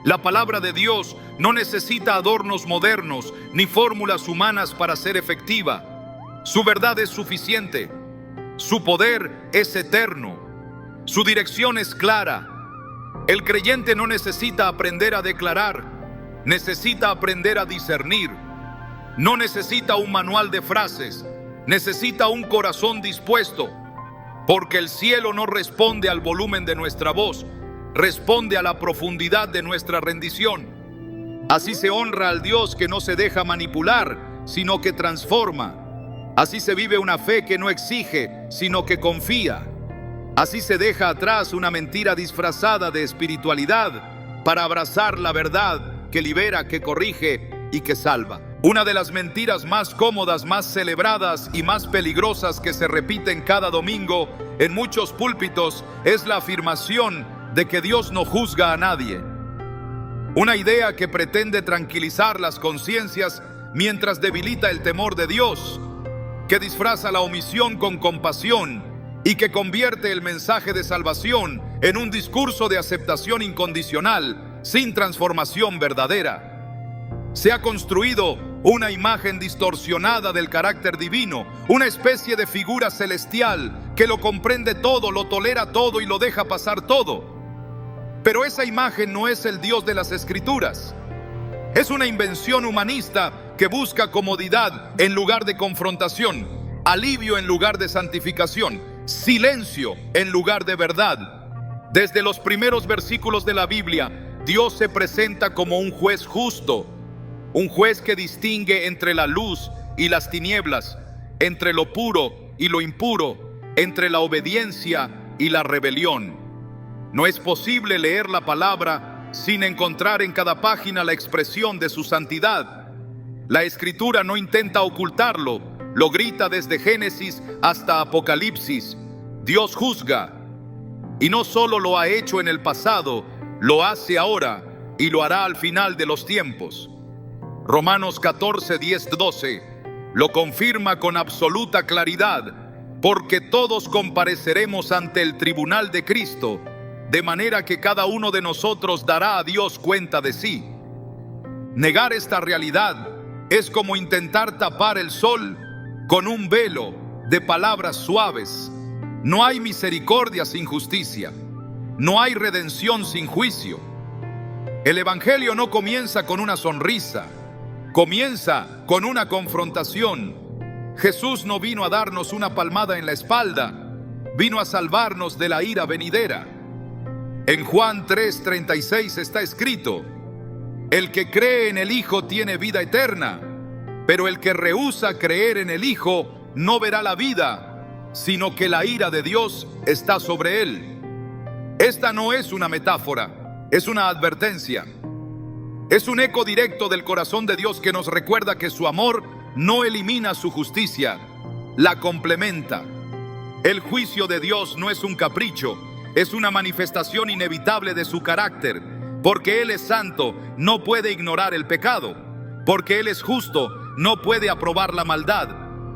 La palabra de Dios no necesita adornos modernos ni fórmulas humanas para ser efectiva. Su verdad es suficiente. Su poder es eterno. Su dirección es clara. El creyente no necesita aprender a declarar, necesita aprender a discernir. No necesita un manual de frases, necesita un corazón dispuesto, porque el cielo no responde al volumen de nuestra voz, responde a la profundidad de nuestra rendición. Así se honra al Dios que no se deja manipular, sino que transforma. Así se vive una fe que no exige, sino que confía. Así se deja atrás una mentira disfrazada de espiritualidad para abrazar la verdad que libera, que corrige y que salva. Una de las mentiras más cómodas, más celebradas y más peligrosas que se repiten cada domingo en muchos púlpitos es la afirmación de que Dios no juzga a nadie. Una idea que pretende tranquilizar las conciencias mientras debilita el temor de Dios, que disfraza la omisión con compasión y que convierte el mensaje de salvación en un discurso de aceptación incondicional, sin transformación verdadera. Se ha construido una imagen distorsionada del carácter divino, una especie de figura celestial que lo comprende todo, lo tolera todo y lo deja pasar todo. Pero esa imagen no es el Dios de las Escrituras. Es una invención humanista que busca comodidad en lugar de confrontación, alivio en lugar de santificación, silencio en lugar de verdad. Desde los primeros versículos de la Biblia, Dios se presenta como un juez justo, un juez que distingue entre la luz y las tinieblas, entre lo puro y lo impuro, entre la obediencia y la rebelión. No es posible leer la palabra sin encontrar en cada página la expresión de su santidad. La Escritura no intenta ocultarlo, lo grita desde Génesis hasta Apocalipsis. Dios juzga, y no solo lo ha hecho en el pasado, lo hace ahora y lo hará al final de los tiempos. Romanos 14, 10, 12 lo confirma con absoluta claridad, porque todos compareceremos ante el tribunal de Cristo, de manera que cada uno de nosotros dará a Dios cuenta de sí. Negar esta realidad es como intentar tapar el sol con un velo de palabras suaves. No hay misericordia sin justicia, no hay redención sin juicio. El Evangelio no comienza con una sonrisa, comienza con una confrontación. Jesús no vino a darnos una palmada en la espalda, vino a salvarnos de la ira venidera. En Juan 3:36 está escrito: el que cree en el Hijo tiene vida eterna, pero el que rehúsa creer en el Hijo no verá la vida, sino que la ira de Dios está sobre él. Esta no es una metáfora, es una advertencia. Es un eco directo del corazón de Dios que nos recuerda que su amor no elimina su justicia, la complementa. El juicio de Dios no es un capricho, es una manifestación inevitable de su carácter. Porque Él es santo, no puede ignorar el pecado. Porque Él es justo, no puede aprobar la maldad.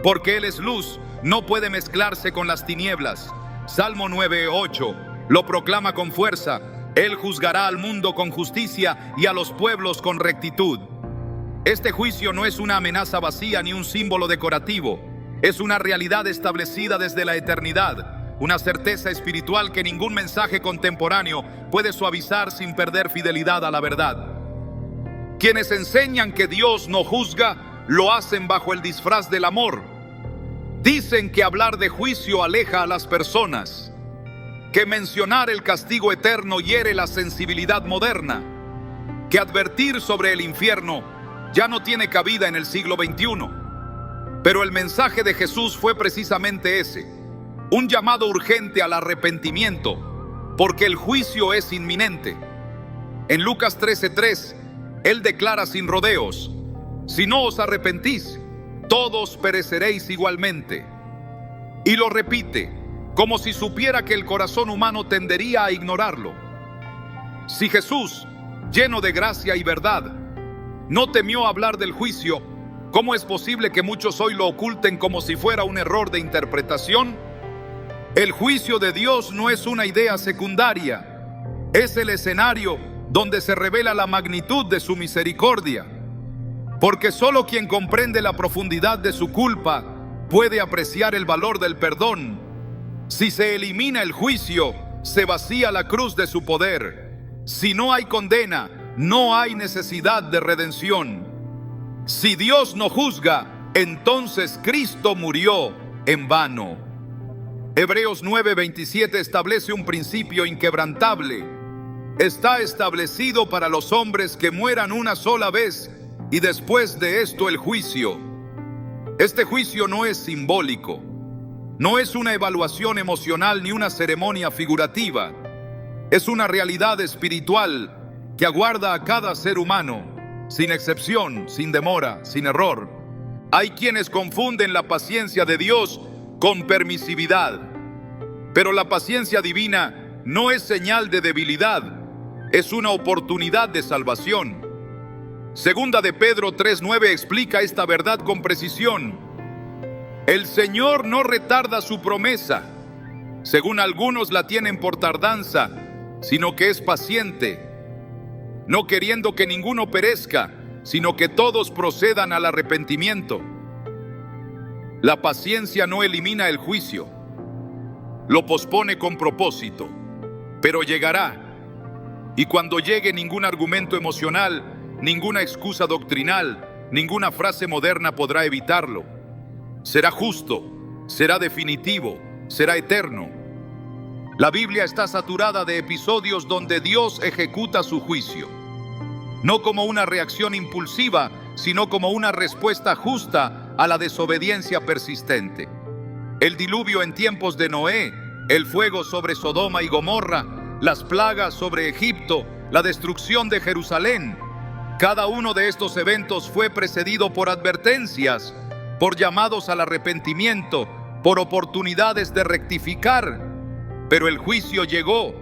Porque Él es luz, no puede mezclarse con las tinieblas. Salmo 9:8 lo proclama con fuerza: Él juzgará al mundo con justicia y a los pueblos con rectitud. Este juicio no es una amenaza vacía ni un símbolo decorativo. Es una realidad establecida desde la eternidad. Una certeza espiritual que ningún mensaje contemporáneo puede suavizar sin perder fidelidad a la verdad. Quienes enseñan que Dios no juzga, lo hacen bajo el disfraz del amor. Dicen que hablar de juicio aleja a las personas, que mencionar el castigo eterno hiere la sensibilidad moderna, que advertir sobre el infierno ya no tiene cabida en el siglo XXI. Pero el mensaje de Jesús fue precisamente ese: un llamado urgente al arrepentimiento, porque el juicio es inminente. En Lucas 13:3, Él declara sin rodeos: si no os arrepentís, todos pereceréis igualmente. Y lo repite, como si supiera que el corazón humano tendería a ignorarlo. Si Jesús, lleno de gracia y verdad, no temió hablar del juicio, ¿cómo es posible que muchos hoy lo oculten como si fuera un error de interpretación? El juicio de Dios no es una idea secundaria, es el escenario donde se revela la magnitud de su misericordia. Porque solo quien comprende la profundidad de su culpa puede apreciar el valor del perdón. Si se elimina el juicio, se vacía la cruz de su poder. Si no hay condena, no hay necesidad de redención. Si Dios no juzga, entonces Cristo murió en vano. Hebreos 9:27 establece un principio inquebrantable. Está establecido para los hombres que mueran una sola vez y después de esto el juicio. Este juicio no es simbólico, no es una evaluación emocional ni una ceremonia figurativa. Es una realidad espiritual que aguarda a cada ser humano, sin excepción, sin demora, sin error. Hay quienes confunden la paciencia de Dios con permisividad, pero la paciencia divina no es señal de debilidad, es una oportunidad de salvación. Segunda de Pedro 3:9 explica esta verdad con precisión. El Señor no retarda su promesa, según algunos la tienen por tardanza, sino que es paciente, no queriendo que ninguno perezca, sino que todos procedan al arrepentimiento. La paciencia no elimina el juicio, lo pospone con propósito, pero llegará. Y cuando llegue, ningún argumento emocional, ninguna excusa doctrinal, ninguna frase moderna podrá evitarlo. Será justo, será definitivo, será eterno. La Biblia está saturada de episodios donde Dios ejecuta su juicio, no como una reacción impulsiva, sino como una respuesta justa a la desobediencia persistente. El diluvio en tiempos de Noé, el fuego sobre Sodoma y Gomorra, las plagas sobre Egipto, la destrucción de Jerusalén. Cada uno de estos eventos fue precedido por advertencias, por llamados al arrepentimiento, por oportunidades de rectificar. Pero el juicio llegó,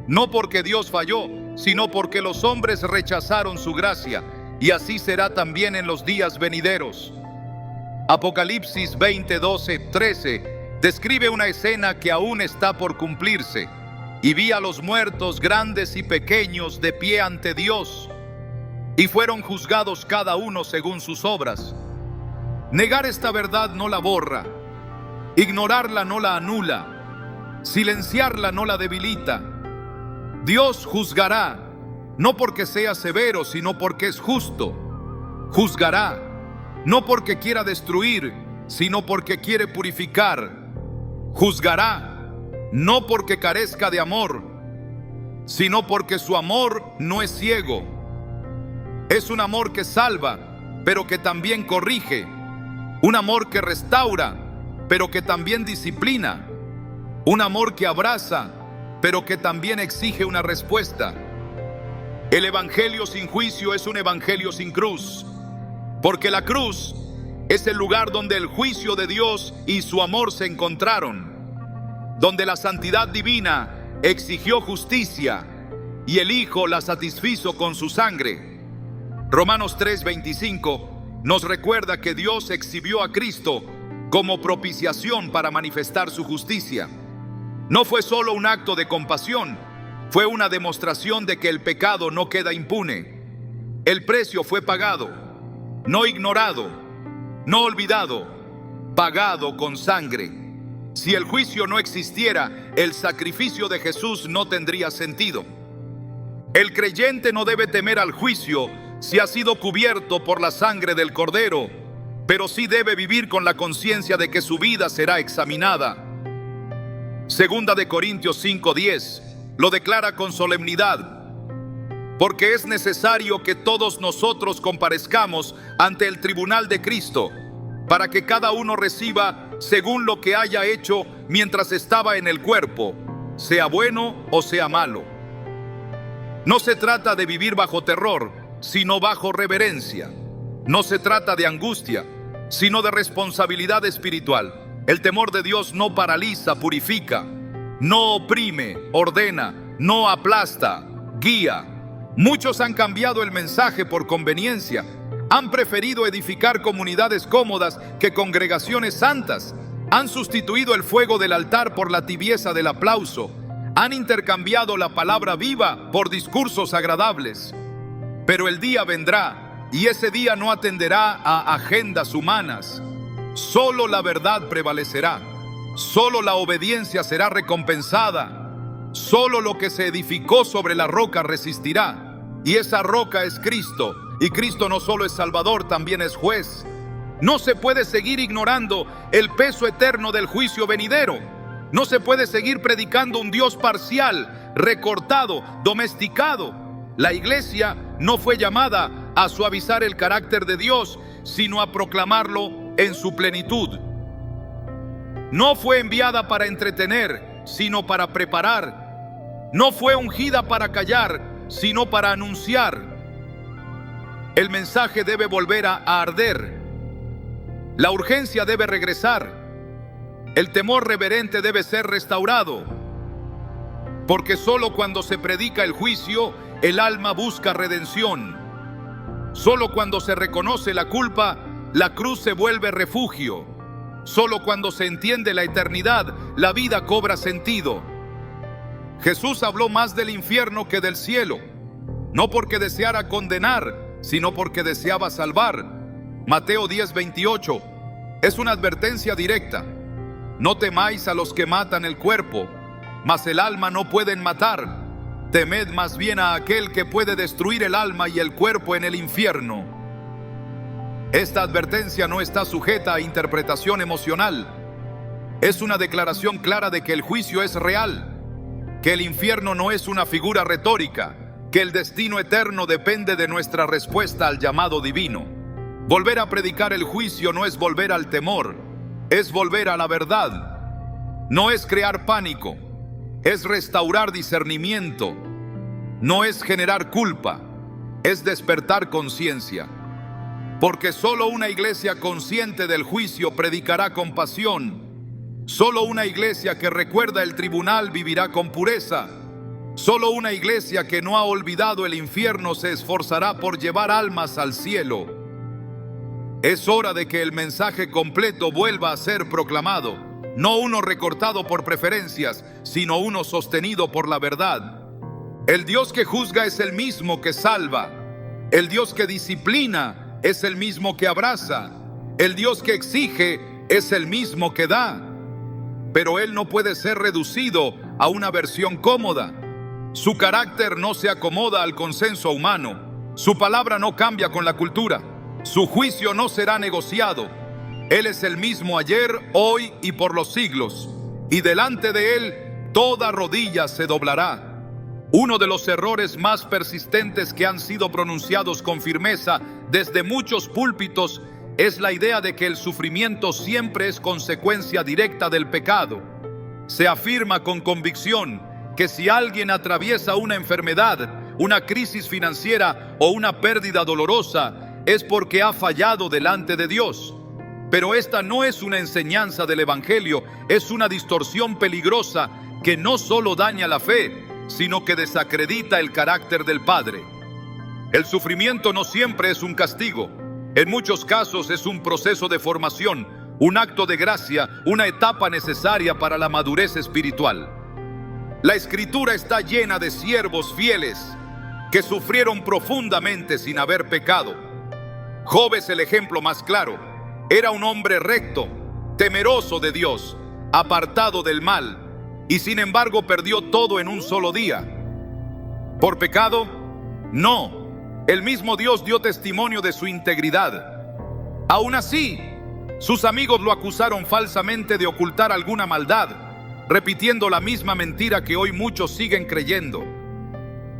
no porque Dios falló, sino porque los hombres rechazaron su gracia, y así será también en los días venideros. Apocalipsis 20, 12, 13 describe una escena que aún está por cumplirse. Y vi a los muertos, grandes y pequeños, de pie ante Dios, y fueron juzgados cada uno según sus obras. Negar esta verdad no la borra, ignorarla no la anula, silenciarla no la debilita. Dios juzgará, no porque sea severo, sino porque es justo. Juzgará, no porque quiera destruir, sino porque quiere purificar. Juzgará, no porque carezca de amor, sino porque su amor no es ciego. Es un amor que salva, pero que también corrige. Un amor que restaura, pero que también disciplina. Un amor que abraza, pero que también exige una respuesta. El evangelio sin juicio es un evangelio sin cruz, porque la cruz es el lugar donde el juicio de Dios y su amor se encontraron, donde la santidad divina exigió justicia y el Hijo la satisfizo con su sangre. Romanos 3:25 nos recuerda que Dios exhibió a Cristo como propiciación para manifestar su justicia. No fue solo un acto de compasión, fue una demostración de que el pecado no queda impune. El precio fue pagado, no ignorado, no olvidado, pagado con sangre. Si el juicio no existiera, el sacrificio de Jesús no tendría sentido. El creyente no debe temer al juicio si ha sido cubierto por la sangre del Cordero, pero sí debe vivir con la conciencia de que su vida será examinada. Segunda de Corintios 5:10 lo declara con solemnidad: porque es necesario que todos nosotros comparezcamos ante el tribunal de Cristo, para que cada uno reciba según lo que haya hecho mientras estaba en el cuerpo, sea bueno o sea malo. No se trata de vivir bajo terror, sino bajo reverencia. No se trata de angustia, sino de responsabilidad espiritual. El temor de Dios no paraliza, purifica, no oprime, ordena, no aplasta, guía. Muchos han cambiado el mensaje por conveniencia. Han preferido edificar comunidades cómodas que congregaciones santas. Han sustituido el fuego del altar por la tibieza del aplauso. Han intercambiado la palabra viva por discursos agradables. Pero el día vendrá, y ese día no atenderá a agendas humanas. Solo la verdad prevalecerá. Solo la obediencia será recompensada. Solo lo que se edificó sobre la roca resistirá. Y esa roca es Cristo. Y Cristo no solo es Salvador, también es juez. No se puede seguir ignorando el peso eterno del juicio venidero. No se puede seguir predicando un Dios parcial, recortado, domesticado. La iglesia no fue llamada a suavizar el carácter de Dios, sino a proclamarlo en su plenitud. No fue enviada para entretener, sino para preparar. No fue ungida para callar, sino para anunciar. El mensaje debe volver a arder. La urgencia debe regresar. El temor reverente debe ser restaurado. Porque solo cuando se predica el juicio, el alma busca redención. Solo cuando se reconoce la culpa, la cruz se vuelve refugio. Solo cuando se entiende la eternidad, la vida cobra sentido. Jesús habló más del infierno que del cielo, no porque deseara condenar, sino porque deseaba salvar. Mateo 10:28 es una advertencia directa. No temáis a los que matan el cuerpo, mas el alma no pueden matar. temed más bien a aquel que puede destruir el alma y el cuerpo en el infierno. Esta advertencia no está sujeta a interpretación emocional. Es una declaración clara de que el juicio es real, que el infierno no es una figura retórica, que el destino eterno depende de nuestra respuesta al llamado divino. Volver a predicar el juicio no es volver al temor, es volver a la verdad. No es crear pánico, es restaurar discernimiento. No es generar culpa, es despertar conciencia. Porque solo una iglesia consciente del juicio predicará con pasión. Solo una iglesia que recuerda el tribunal vivirá con pureza. Solo una iglesia que no ha olvidado el infierno se esforzará por llevar almas al cielo. Es hora de que el mensaje completo vuelva a ser proclamado, no uno recortado por preferencias, sino uno sostenido por la verdad. El Dios que juzga es el mismo que salva. El Dios que disciplina es el mismo que abraza. El Dios que exige es el mismo que da. Pero Él no puede ser reducido a una versión cómoda. Su carácter no se acomoda al consenso humano. Su palabra no cambia con la cultura. Su juicio no será negociado. Él es el mismo ayer, hoy y por los siglos. Y delante de Él toda rodilla se doblará. Uno de los errores más persistentes que han sido pronunciados con firmeza desde muchos púlpitos es la idea de que el sufrimiento siempre es consecuencia directa del pecado. Se afirma con convicción que si alguien atraviesa una enfermedad, una crisis financiera o una pérdida dolorosa, es porque ha fallado delante de Dios. Pero esta no es una enseñanza del Evangelio, es una distorsión peligrosa que no solo daña la fe, sino que desacredita el carácter del Padre. El sufrimiento no siempre es un castigo. En muchos casos es un proceso de formación, un acto de gracia, una etapa necesaria para la madurez espiritual. La Escritura está llena de siervos fieles que sufrieron profundamente sin haber pecado. Job es el ejemplo más claro. Era un hombre recto, temeroso de Dios, apartado del mal, y sin embargo perdió todo en un solo día. ¿Por pecado? No. El mismo Dios dio testimonio de su integridad. Aún así, sus amigos lo acusaron falsamente de ocultar alguna maldad, repitiendo la misma mentira que hoy muchos siguen creyendo.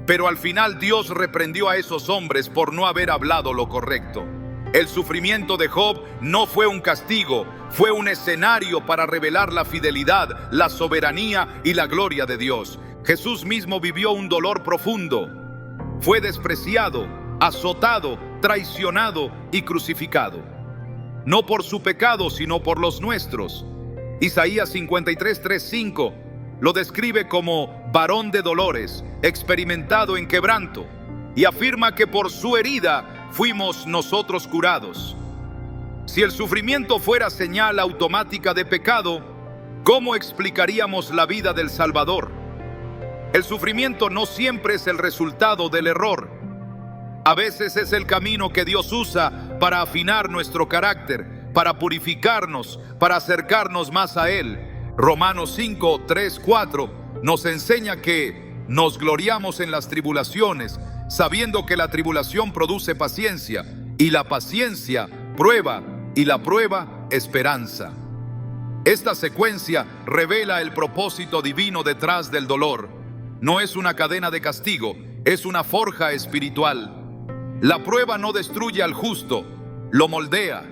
Pero al final Dios reprendió a esos hombres por no haber hablado lo correcto. El sufrimiento de Job no fue un castigo, fue un escenario para revelar la fidelidad, la soberanía y la gloria de Dios. Jesús mismo vivió un dolor profundo. Fue despreciado, azotado, traicionado y crucificado. No por su pecado, sino por los nuestros. Isaías 53:3-5 lo describe como varón de dolores, experimentado en quebranto, y afirma que por su herida fuimos nosotros curados. Si el sufrimiento fuera señal automática de pecado, ¿cómo explicaríamos la vida del Salvador? El sufrimiento no siempre es el resultado del error. A veces es el camino que Dios usa para afinar nuestro carácter, para purificarnos, para acercarnos más a Él. Romanos 5:3-4 nos enseña que nos gloriamos en las tribulaciones, sabiendo que la tribulación produce paciencia, y la paciencia prueba, y la prueba esperanza. Esta secuencia revela el propósito divino detrás del dolor. No es una cadena de castigo, es una forja espiritual. La prueba no destruye al justo, lo moldea,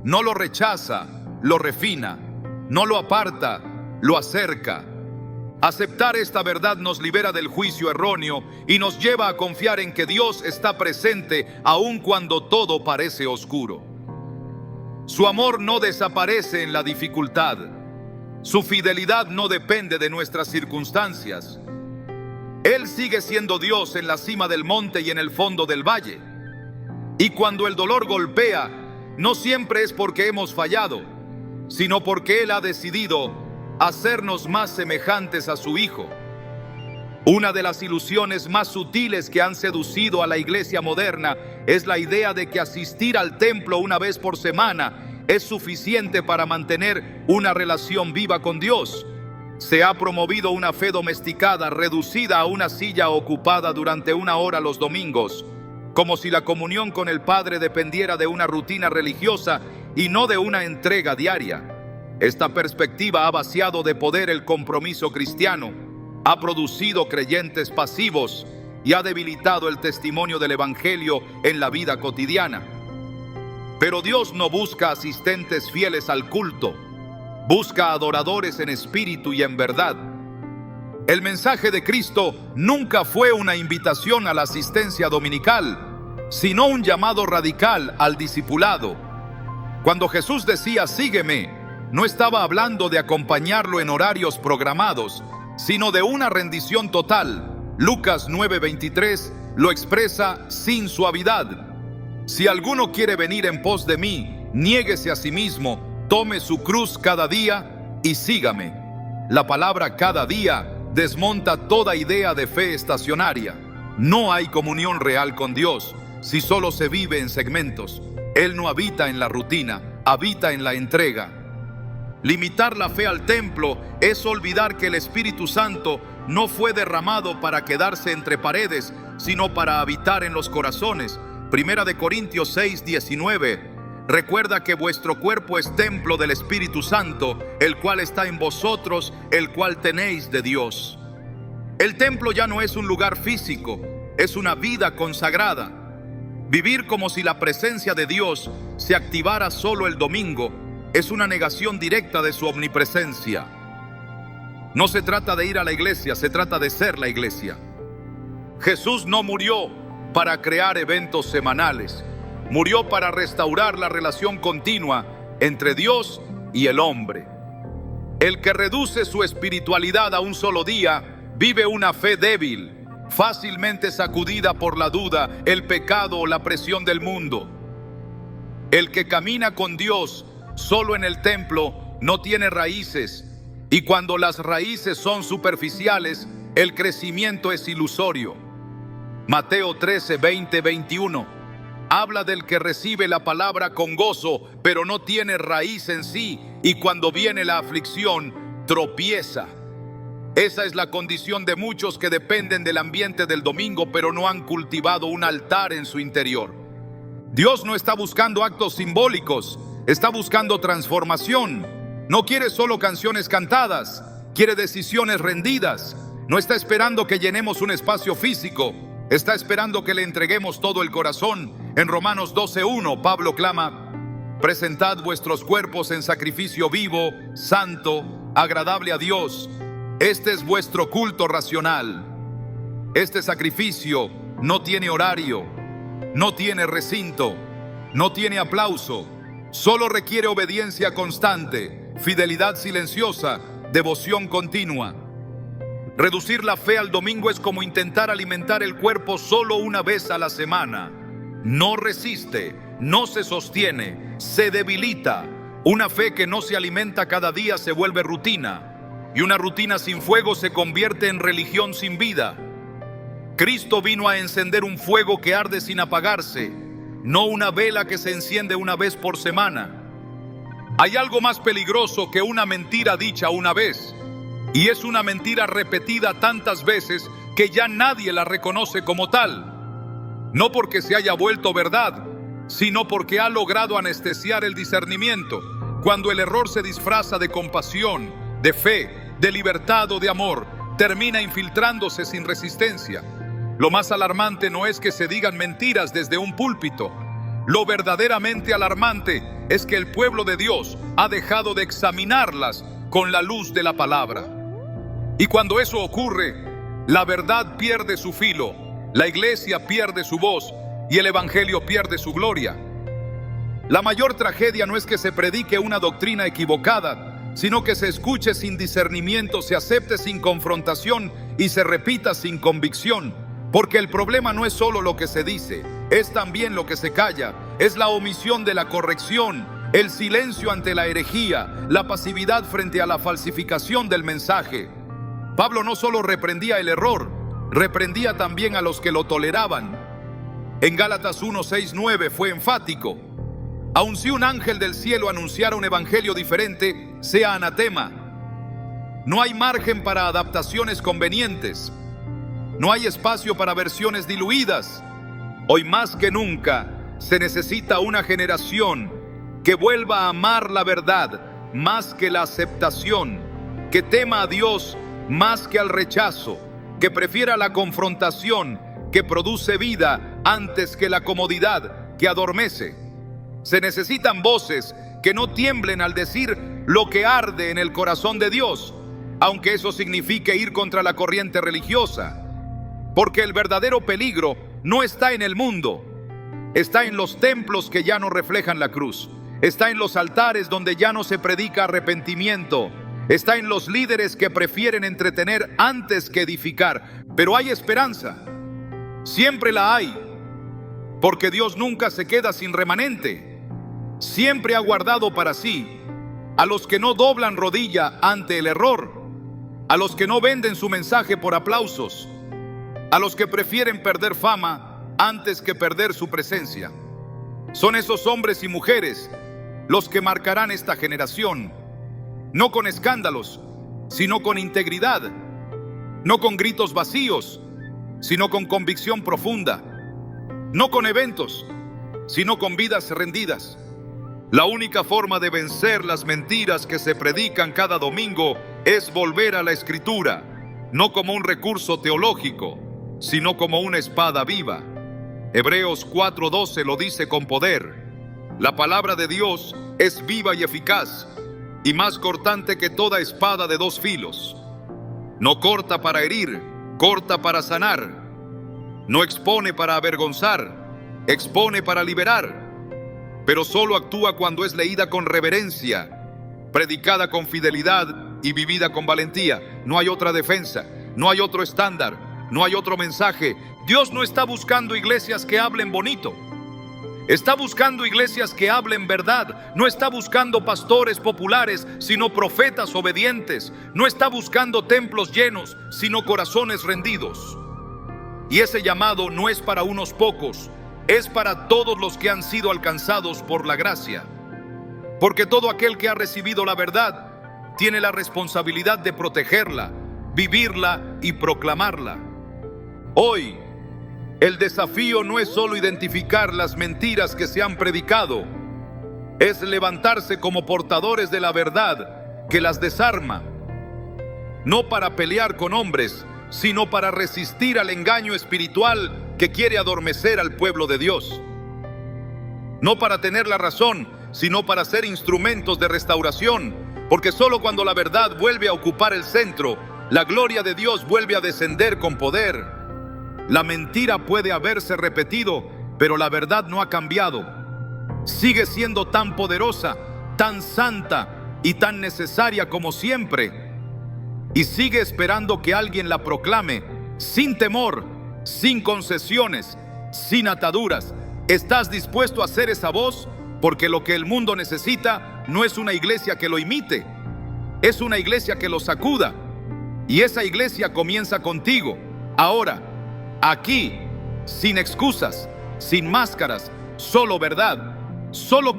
no lo rechaza, lo refina, no lo aparta, lo acerca. Aceptar esta verdad nos libera del juicio erróneo y nos lleva a confiar en que Dios está presente aun cuando todo parece oscuro. Su amor no desaparece en la dificultad. Su fidelidad no depende de nuestras circunstancias. Él sigue siendo Dios en la cima del monte y en el fondo del valle. Y cuando el dolor golpea, no siempre es porque hemos fallado, sino porque Él ha decidido hacernos más semejantes a su Hijo. Una de las ilusiones más sutiles que han seducido a la iglesia moderna es la idea de que asistir al templo una vez por semana es suficiente para mantener una relación viva con Dios. Se ha promovido una fe domesticada, reducida a una silla ocupada durante 1 hora los domingos, como si la comunión con el Padre dependiera de una rutina religiosa y no de una entrega diaria. Esta perspectiva ha vaciado de poder el compromiso cristiano, ha producido creyentes pasivos y ha debilitado el testimonio del Evangelio en la vida cotidiana. Pero Dios no busca asistentes fieles al culto, busca adoradores en espíritu y en verdad. El mensaje de Cristo nunca fue una invitación a la asistencia dominical, sino un llamado radical al discipulado. Cuando Jesús decía "sígueme", no estaba hablando de acompañarlo en horarios programados, sino de una rendición total. Lucas 9:23 lo expresa sin suavidad. Si alguno quiere venir en pos de mí, niéguese a sí mismo, tome su cruz cada día y sígame. La palabra "cada día" desmonta toda idea de fe estacionaria. No hay comunión real con Dios si solo se vive en segmentos. Él no habita en la rutina, habita en la entrega. Limitar la fe al templo es olvidar que el Espíritu Santo no fue derramado para quedarse entre paredes, sino para habitar en los corazones. 1 Corintios 6:19. Recuerda que vuestro cuerpo es templo del Espíritu Santo, el cual está en vosotros, el cual tenéis de Dios. El templo ya no es un lugar físico, es una vida consagrada. Vivir como si la presencia de Dios se activara solo el domingo es una negación directa de su omnipresencia. No se trata de ir a la iglesia, se trata de ser la iglesia. Jesús no murió para crear eventos semanales. Murió para restaurar la relación continua entre Dios y el hombre. El que reduce su espiritualidad a un solo día vive una fe débil, fácilmente sacudida por la duda, el pecado o la presión del mundo. El que camina con Dios solo en el templo no tiene raíces, y cuando las raíces son superficiales, el crecimiento es ilusorio. Mateo 13, 20, 21. Habla del que recibe la palabra con gozo, pero no tiene raíz en sí, y cuando viene la aflicción, tropieza. Esa es la condición de muchos que dependen del ambiente del domingo, pero no han cultivado un altar en su interior. Dios no está buscando actos simbólicos, está buscando transformación. No quiere solo canciones cantadas, quiere decisiones rendidas. No está esperando que llenemos un espacio físico, está esperando que le entreguemos todo el corazón. En Romanos 12:1, Pablo clama: presentad vuestros cuerpos en sacrificio vivo, santo, agradable a Dios. Este es vuestro culto racional. Este sacrificio no tiene horario, no tiene recinto, no tiene aplauso. Solo requiere obediencia constante, fidelidad silenciosa, devoción continua. Reducir la fe al domingo es como intentar alimentar el cuerpo solo una vez a la semana. No resiste, no se sostiene, se debilita. Una fe que no se alimenta cada día se vuelve rutina, y una rutina sin fuego se convierte en religión sin vida. Cristo vino a encender un fuego que arde sin apagarse, no una vela que se enciende una vez por semana. Hay algo más peligroso que una mentira dicha una vez, y es una mentira repetida tantas veces que ya nadie la reconoce como tal. No porque se haya vuelto verdad, sino porque ha logrado anestesiar el discernimiento. Cuando el error se disfraza de compasión, de fe, de libertad o de amor, termina infiltrándose sin resistencia. Lo más alarmante no es que se digan mentiras desde un púlpito. Lo verdaderamente alarmante es que el pueblo de Dios ha dejado de examinarlas con la luz de la palabra. Y cuando eso ocurre, la verdad pierde su filo, la iglesia pierde su voz y el evangelio pierde su gloria. La mayor tragedia no es que se predique una doctrina equivocada, sino que se escuche sin discernimiento, se acepte sin confrontación y se repita sin convicción. Porque el problema no es solo lo que se dice, es también lo que se calla, es la omisión de la corrección, el silencio ante la herejía, la pasividad frente a la falsificación del mensaje. Pablo no solo reprendía el error, reprendía también a los que lo toleraban. En Gálatas 1, 6, 9 fue enfático: aun si un ángel del cielo anunciara un evangelio diferente, sea anatema. No hay margen para adaptaciones convenientes. No hay espacio para versiones diluidas. Hoy más que nunca se necesita una generación que vuelva a amar la verdad más que la aceptación, que tema a Dios más que al rechazo, que prefiera la confrontación que produce vida antes que la comodidad que adormece. Se necesitan voces que no tiemblen al decir lo que arde en el corazón de Dios, aunque eso signifique ir contra la corriente religiosa. Porque el verdadero peligro no está en el mundo, está en los templos que ya no reflejan la cruz, está en los altares donde ya no se predica arrepentimiento, está en los líderes que prefieren entretener antes que edificar. Pero hay esperanza, siempre la hay, porque Dios nunca se queda sin remanente. Siempre ha guardado para sí a los que no doblan rodilla ante el error, a los que no venden su mensaje por aplausos, a los que prefieren perder fama antes que perder su presencia. Son esos hombres y mujeres los que marcarán esta generación, no con escándalos, sino con integridad, no con gritos vacíos, sino con convicción profunda, no con eventos, sino con vidas rendidas. La única forma de vencer las mentiras que se predican cada domingo es volver a la Escritura, no como un recurso teológico, sino como una espada viva. Hebreos 4:12 lo dice con poder. La palabra de Dios es viva y eficaz, y más cortante que toda espada de dos filos. No corta para herir, corta para sanar. No expone para avergonzar, expone para liberar. Pero solo actúa cuando es leída con reverencia, predicada con fidelidad y vivida con valentía. No hay otra defensa, no hay otro estándar, no hay otro mensaje. Dios no está buscando iglesias que hablen bonito. Está buscando iglesias que hablen verdad. No está buscando pastores populares, sino profetas obedientes. No está buscando templos llenos, sino corazones rendidos. Y ese llamado no es para unos pocos, es para todos los que han sido alcanzados por la gracia. Porque todo aquel que ha recibido la verdad tiene la responsabilidad de protegerla, vivirla y proclamarla. Hoy, el desafío no es solo identificar las mentiras que se han predicado, es levantarse como portadores de la verdad que las desarma, no para pelear con hombres, sino para resistir al engaño espiritual que quiere adormecer al pueblo de Dios. No para tener la razón, sino para ser instrumentos de restauración, porque solo cuando la verdad vuelve a ocupar el centro, la gloria de Dios vuelve a descender con poder. La mentira puede haberse repetido, pero la verdad no ha cambiado. Sigue siendo tan poderosa, tan santa y tan necesaria como siempre. Y sigue esperando que alguien la proclame, sin temor, sin concesiones, sin ataduras. ¿Estás dispuesto a ser esa voz? Porque lo que el mundo necesita no es una iglesia que lo imite, es una iglesia que lo sacuda. Y esa iglesia comienza contigo, ahora, aquí, sin excusas, sin máscaras, solo verdad, solo